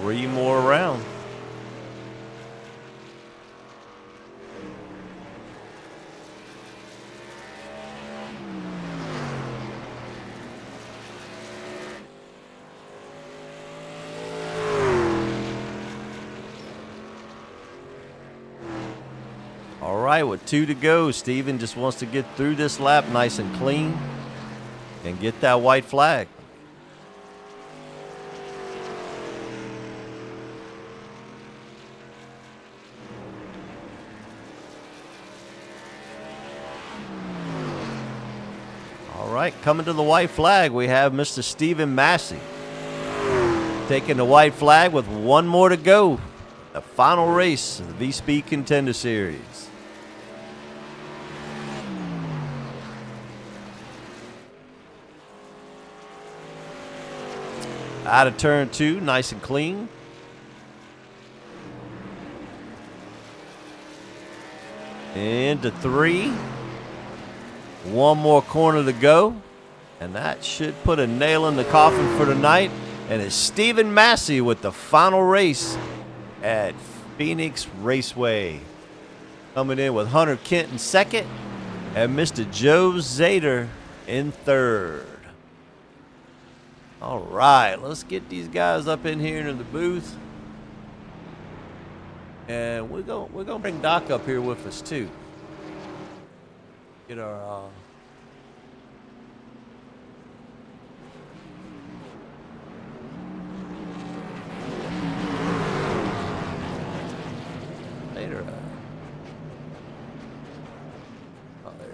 Three more rounds. All right, with 2 to go, Steven just wants to get through this lap nice and clean and get that white flag. All right, coming to the white flag, we have Mr. Stephen Massey taking the white flag with 1 more to go. The final race of the VSpeed Contender Series. Out of turn 2, nice and clean. Into 3. 1 more corner to go, and that should put a nail in the coffin for tonight. And it's Stephen Massey with the final race at Phoenix Raceway. Coming in with Hunter Kent in second and Mr. Joe Zader in third. All right, let's get these guys up in here into the booth. And we're gonna bring Doc up here with us too. Get our later. Oh, there.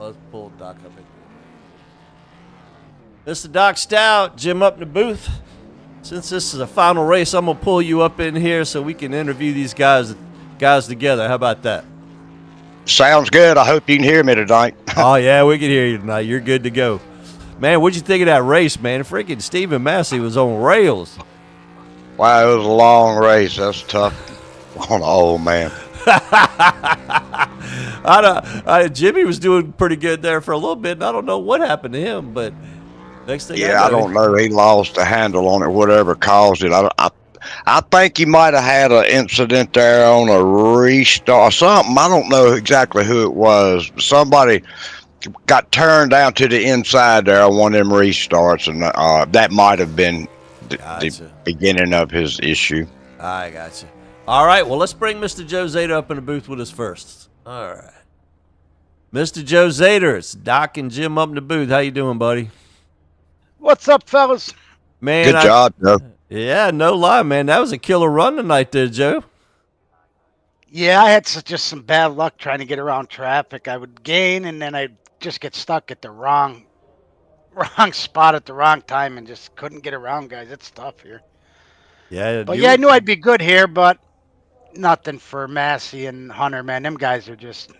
let's pull Doc up in here. Mr. Doc Stout, Jim up in the booth. Since this is a final race, I'm gonna pull you up in here so we can interview these guys together. How about that? Sounds good. I hope you can hear me tonight. Oh yeah, we can hear you tonight. You're good to go. Man, what'd you think of that race, man? Freaking Stephen Massey was on rails. Wow, it was a long race. That's tough on an old man. Jimmy was doing pretty good there for a little bit, and I don't know what happened to him, but next thing I don't know. He lost the handle on it, whatever caused it. I think he might have had an incident there on a restart or something. I don't know exactly who it was. Somebody got turned down to the inside there on one of them restarts, and that might have been the beginning of his issue. I got you. All right, well, let's bring Mr. Joe Zader up in the booth with us first. All right. Mr. Joe Zader, it's Doc and Jim up in the booth. How you doing, buddy? What's up, fellas? Man, good job, Joe. Yeah, no lie, man. That was a killer run tonight there, Joe. Yeah, I had just some bad luck trying to get around traffic. I would gain, and then I'd just get stuck at the wrong spot at the wrong time and just couldn't get around, guys. It's tough here. Yeah. But I knew I'd be good here, but nothing for Massey and Hunter, man. Them guys are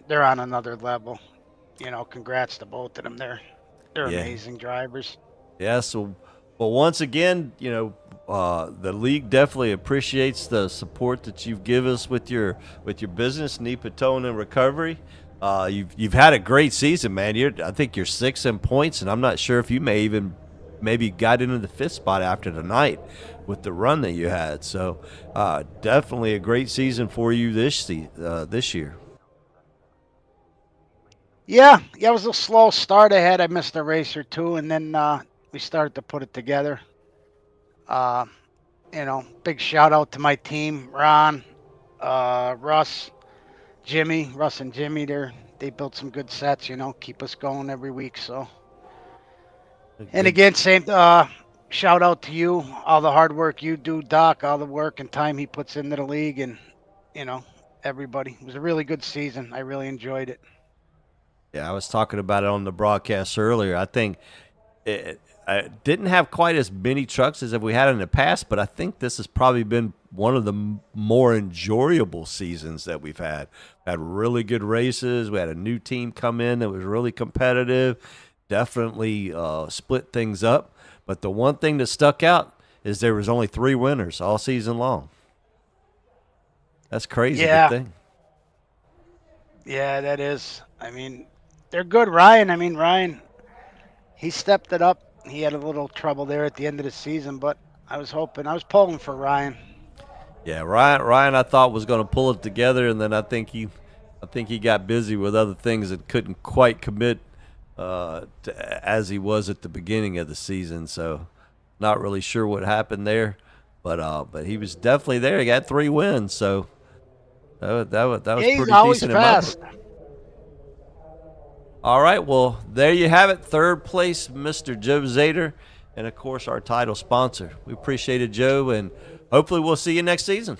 they're on another level. You know, congrats to both of them. They're amazing drivers. Yeah, so, well, once again, you know, the league definitely appreciates the support that you've given us with your business, NEPA Towing and Recovery. You've had a great season, man. I think you're 6th in points, and I'm not sure if you maybe got into the 5th spot after tonight with the run that you had. So definitely a great season for you this year. Yeah, it was a slow start ahead. I missed a race or two, and then we started to put it together. You know, big shout out to my team, Ron, Russ and Jimmy. They built some good sets, you know, keep us going every week. So, and again, same shout out to you, all the hard work you do, Doc, all the work and time he puts into the league, and you know, everybody. It was a really good season. I really enjoyed it. Yeah, I was talking about it on the broadcast earlier. I think I didn't have quite as many trucks as we had in the past, but I think this has probably been one of the more enjoyable seasons that we've had. We had really good races. We had a new team come in that was really competitive, definitely split things up. But the one thing that stuck out is there was only 3 winners all season long. That's crazy. Yeah. Good thing. Yeah, that is. I mean, they're good. Ryan, he stepped it up. He had a little trouble there at the end of the season, but I was pulling for Ryan. Yeah, Ryan, I thought was going to pull it together, and then I think he got busy with other things and couldn't quite commit as he was at the beginning of the season. So, not really sure what happened there, but he was definitely there. He got 3 wins, so that was pretty decent. Fast. All right, well, there you have it. 3rd place, Mr. Joe Zader, and, of course, our title sponsor. We appreciate it, Joe, and hopefully we'll see you next season.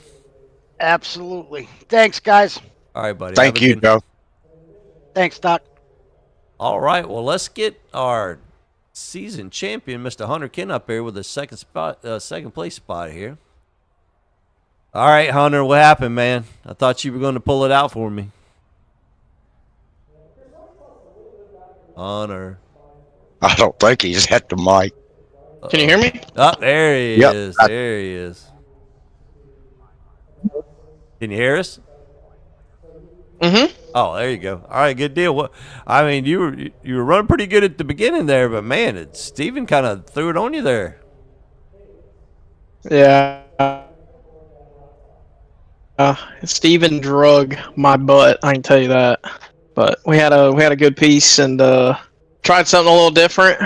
Absolutely. Thanks, guys. All right, buddy. Thank you, Joe. Thanks, Doc. All right, well, let's get our season champion, Mr. Hunter Ken, up here with a second place spot here. All right, Hunter, what happened, man? I thought you were going to pull it out for me. Hunter. I don't think he's at the mic. Can you hear me? Oh, there he Yep. is. There he is. Can you hear us? Mm-hmm. Oh, there you go. All right, good deal. What? I mean, you were running pretty good at the beginning there, but man, Steven kind of threw it on you there. Yeah. Steven drug my butt. I can tell you that. But we had a good piece and tried something a little different,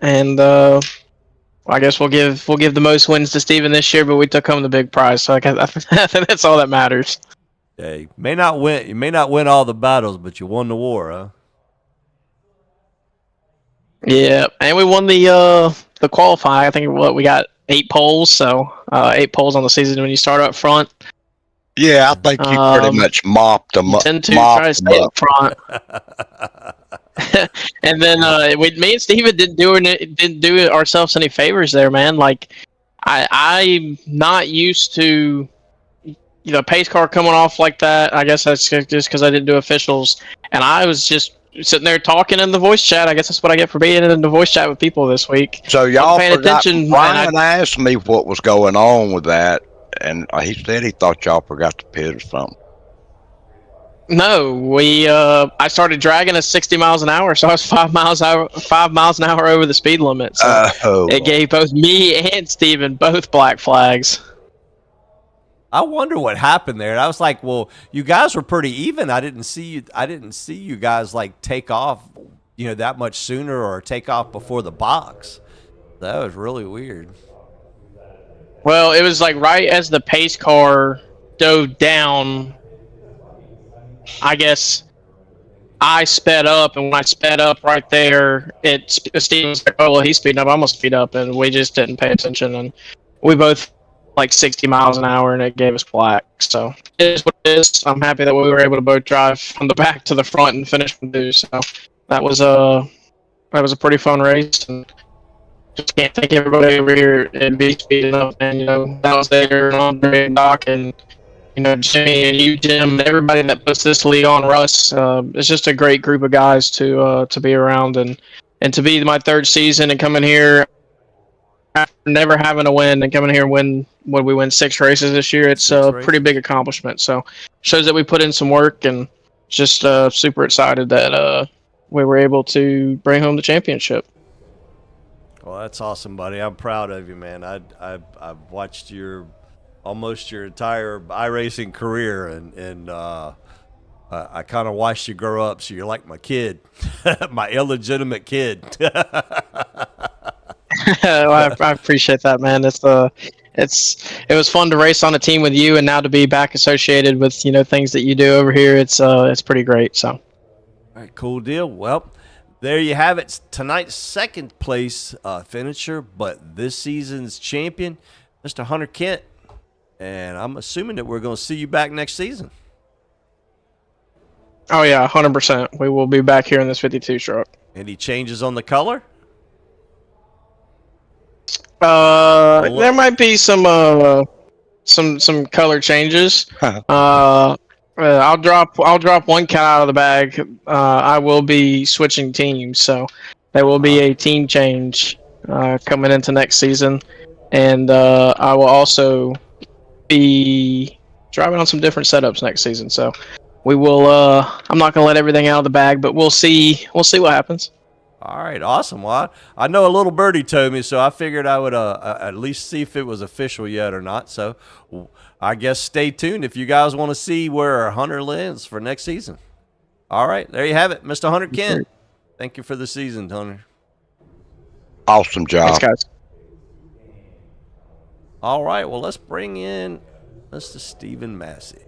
and I guess we'll give the most wins to Steven this year, but we took home the big prize, so I think that's all that matters. Yeah, you may not win all the battles, but you won the war, huh? Yeah, and we won the qualifying. I think we got 8 poles, so 8 poles on the season when you start up front. Yeah, I think you pretty much mopped them up. Tend to try to stay up front. And then me and Steven didn't do ourselves any favors there, man. Like I'm not used to pace car coming off like that. I guess that's just because I didn't do officials, and I was just sitting there talking in the voice chat. I guess that's what I get for being in the voice chat with people this week. So y'all paying forgot. attention. Brian asked me what was going on with that, and he said he thought y'all forgot to pit or something. No, I started dragging at 60 miles an hour, so I was 5 miles an hour over the speed limit. So it gave both me and Steven both black flags. I wonder what happened there. I was like, well, you guys were pretty even. I didn't see you guys like take off, that much sooner or take off before the box. That was really weird. Well, it was like right as the pace car dove down, I guess I sped up, and when I sped up right there, Steve was like, oh, well, he's speeding up, I'm going to speed up, and we just didn't pay attention, and we both like 60 miles an hour, and it gave us black. So it is what it is. I'm happy that we were able to both drive from the back to the front and finish from two. So that was a pretty fun race, and just can't thank everybody over here at VSpeed enough. And that was there, and Andre and Doc, and Jimmy and you, Jim, and everybody that puts this league on, Russ. It's just a great group of guys to be around, and to be my third season and coming here after never having a win and coming here and win. When we win 6 races this year, it's a pretty big accomplishment. So shows that we put in some work, and just super excited that we were able to bring home the championship. Well, that's awesome, buddy. I'm proud of you, man. I've watched almost your entire iRacing career, and I kind of watched you grow up. So you're like my kid, my illegitimate kid. Well, I appreciate that, man. It was fun to race on a team with you, and now to be back associated with things that you do over here. It's pretty great. So, all right, cool deal. Well, there you have it. Tonight's second place finisher, but this season's champion, Mr. Hunter Kent. And I'm assuming that we're going to see you back next season. Oh yeah, 100%. We will be back here in this 52 truck. Any changes on the color? There might be some color changes. I'll drop one cat out of the bag. I will be switching teams, so there will be a team change coming into next season, and I will also be driving on some different setups next season. So we will. I'm not gonna let everything out of the bag, but we'll see. We'll see what happens. All right, awesome. Well, I know a little birdie told me, so I figured I would at least see if it was official yet or not. So I guess stay tuned if you guys want to see where Hunter lands for next season. All right, there you have it, Mr. Hunter Kent. Thank you for the season, Hunter. Awesome job. Thanks, guys. All right, well, let's bring in Mr. Stephen Massey.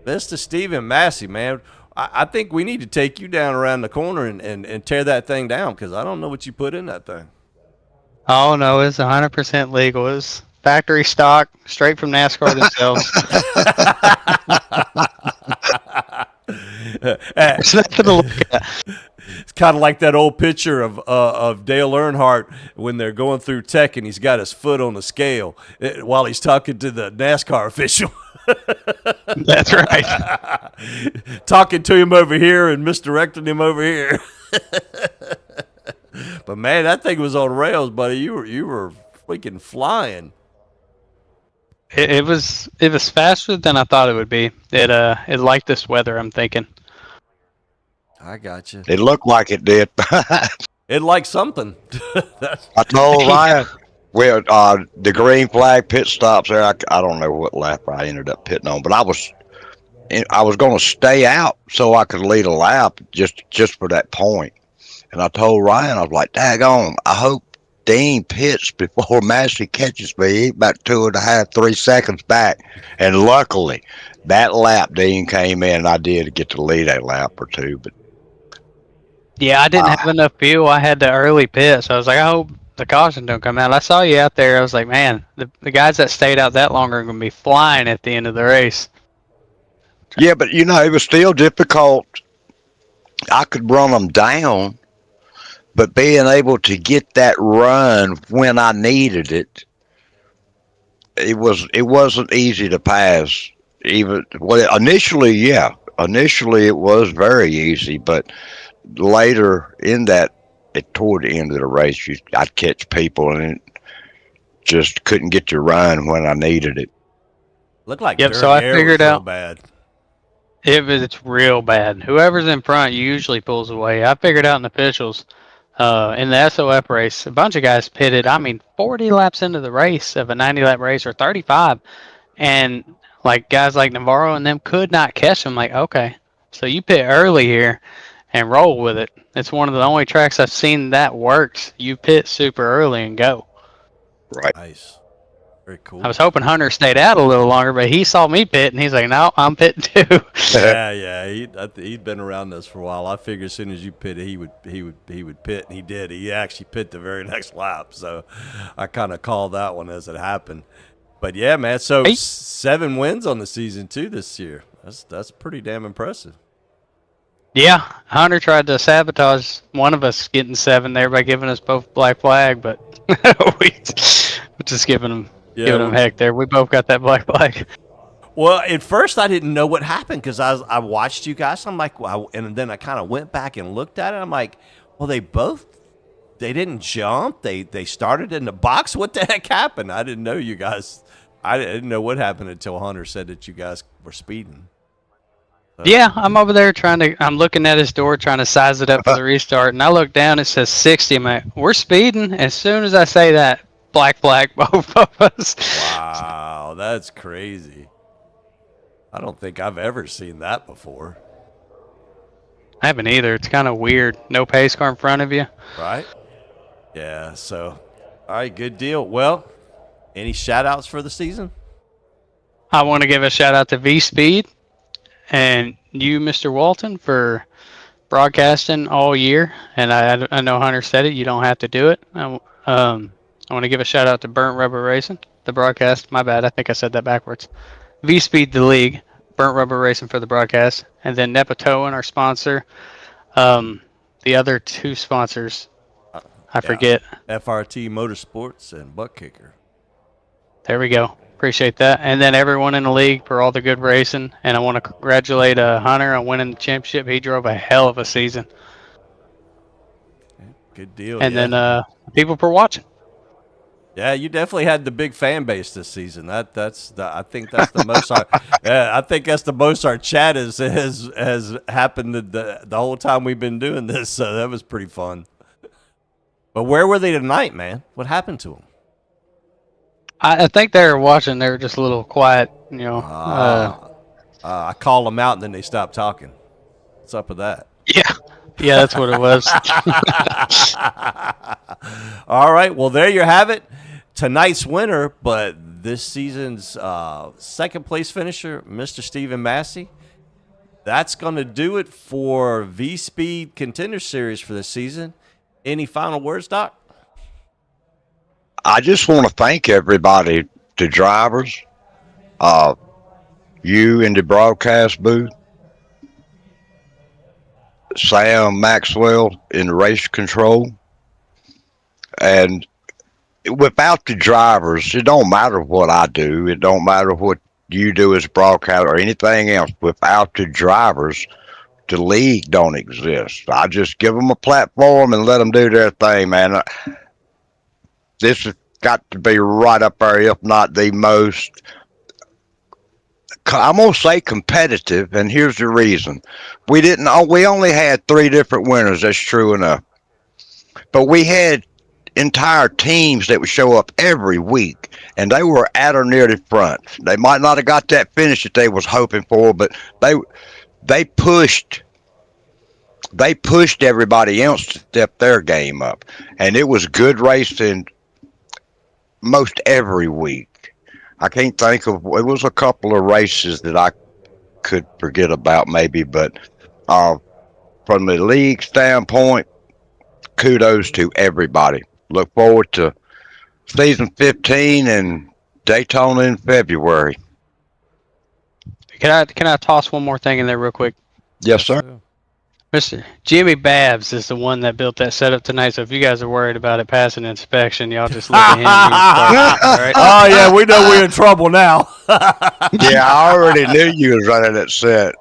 Mr. Stephen Massey, man. I think we need to take you down around the corner and tear that thing down, because I don't know what you put in that thing. Oh, no, it's 100% legal. It's factory stock, straight from NASCAR themselves. There's nothing to look at. It's kind of like that old picture of Dale Earnhardt when they're going through tech and he's got his foot on the scale while he's talking to the NASCAR official. That's right. Talking to him over here and misdirecting him over here. But man, that thing was on rails, buddy. You were freaking flying. It was faster than I thought it would be. It liked this weather, I'm thinking. I got you. It looked like it did. It liked something. I told Ryan, the green flag pit stops there. I don't know what lap I ended up pitting on, but I was going to stay out so I could lead a lap just for that point. And I told Ryan, I was like, daggone, I hope Dean pits before Massey catches me. He's about 2.5, 3 seconds back. And luckily, that lap Dean came in, and I did get to lead a lap or two. But yeah, I didn't have enough fuel. I had the early pit, so I was like, I hope the caution don't come out. I saw you out there. I was like, man, the guys that stayed out that long are going to be flying at the end of the race. yeah, but it was still difficult I could run them down, but being able to get that run when I needed it, it wasn't easy to pass. Even well, initially it was very easy, but later in that, toward the end of the race, I'd catch people and just couldn't get to run when I needed it. Looked like Yep. dirt So I air figured was real out bad. it's real bad. Whoever's in front usually pulls away. I figured out in the officials, in the SOF race, a bunch of guys pitted. I mean, 40 laps into the race of a 90-lap race, or 35, and like guys like Navarro and them could not catch them. Like, okay, so you pit early here and roll with it. It's one of the only tracks I've seen that works. You pit super early and go. Right. Nice. Very cool. I was hoping Hunter stayed out a little longer, but he saw me pit and he's like, "No, I'm pitting too." Yeah. He'd been around this for a while. I figured as soon as you pitted, he would pit, and he did. He actually pit the very next lap. So I kind of called that one as it happened. But yeah, man. So 7 wins on the season too this year. That's pretty damn impressive. Yeah, Hunter tried to sabotage one of us getting 7 there by giving us both black flag, but we just giving him heck there. We both got that black flag. Well, at first I didn't know what happened because I watched you guys. I'm like, wow, and then I kind of went back and looked at it. I'm like, well, they didn't jump. They started in the box. What the heck happened? I didn't know you guys. I didn't know what happened until Hunter said that you guys were speeding. So. Yeah, I'm over there I'm looking at his door trying to size it up for the restart, and I look down, it says 60. I'm like, we're speeding. As soon as I say that, black flag, both of us. Wow, that's crazy. I don't think I've ever seen that before. I haven't either. It's kind of weird. No pace car in front of you. Right? Yeah, so, all right, good deal. Well, any shout-outs for the season? I want to give a shout-out to VSpeed and you, Mr. Walton, for broadcasting all year. And I know Hunter said it. You don't have to do it. I want to give a shout-out to Burnt Rubber Racing, the broadcast. My bad. I think I said that backwards. VSpeed, the league. Burnt Rubber Racing for the broadcast. And then NEPA Towing, our sponsor. The other 2 sponsors, I forget. FRT Motorsports and Butt Kicker. There we go. Appreciate that. And then everyone in the league for all the good racing. And I want to congratulate Hunter on winning the championship. He drove a hell of a season. Good deal. And then people for watching. Yeah, you definitely had the big fan base this season. I think that's the most. I think that's the most our chat has happened the whole time we've been doing this. So that was pretty fun. But where were they tonight, man? What happened to them? I think they were watching. They were just a little quiet, you know. I called them out and then they stopped talking. What's up with that? Yeah, that's what it was. All right, well, there you have it. Tonight's winner, but this season's second place finisher, Mr. Stephen Massey. That's going to do it for VSpeed Contender Series for this season. Any final words, Doc? I just want to thank everybody, the drivers, you in the broadcast booth, Sam Maxwell in race control, and without the drivers, it don't matter what I do. It don't matter what you do as broadcast or anything else. Without the drivers, the league don't exist. I just give them a platform and let them do their thing, man. This has got to be right up there, if not the most, I'm going to say competitive, and here's the reason. We only had 3 different winners, that's true enough. But we had entire teams that would show up every week, and they were at or near the front. They might not have got that finish that they was hoping for, but they pushed everybody else to step their game up. And it was good racing most every week. I can't think of, it was a couple of races that I could forget about maybe, but from the league standpoint, kudos to everybody. Look forward to season 15 and Daytona in February. Can I toss one more thing in there real quick? Yes, sir. Mr. Jimmy Babs is the one that built that setup tonight. So if you guys are worried about it passing inspection, y'all just look at him. All right. Oh yeah, we know we're in trouble now. Yeah, I already knew you was running that set.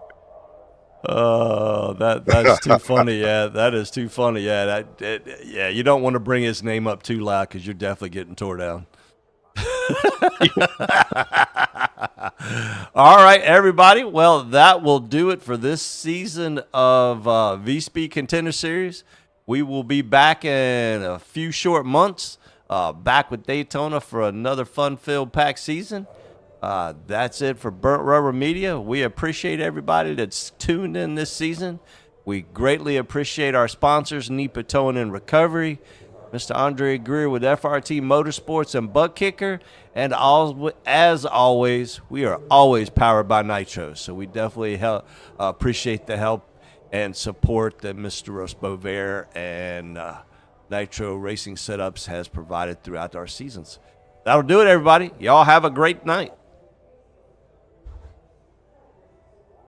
Oh, that's too funny. Yeah, that is too funny. Yeah, yeah, you don't want to bring his name up too loud because you're definitely getting tore down. All right, everybody. Well, that will do it for this season of VSpeed Contender Series. We will be back in a few short months, back with Daytona for another fun-filled packed season. That's it for Burnt Rubber Media. We appreciate everybody that's tuned in this season. We greatly appreciate our sponsors, NEPA Towing and Recovery, Mr. Andre Greer with FRT Motorsports and Butt Kicker. And as always, we are always powered by Nitro. So we definitely appreciate the help and support that Mr. Rosbover and Nitro Racing Setups has provided throughout our seasons. That'll do it, everybody. Y'all have a great night.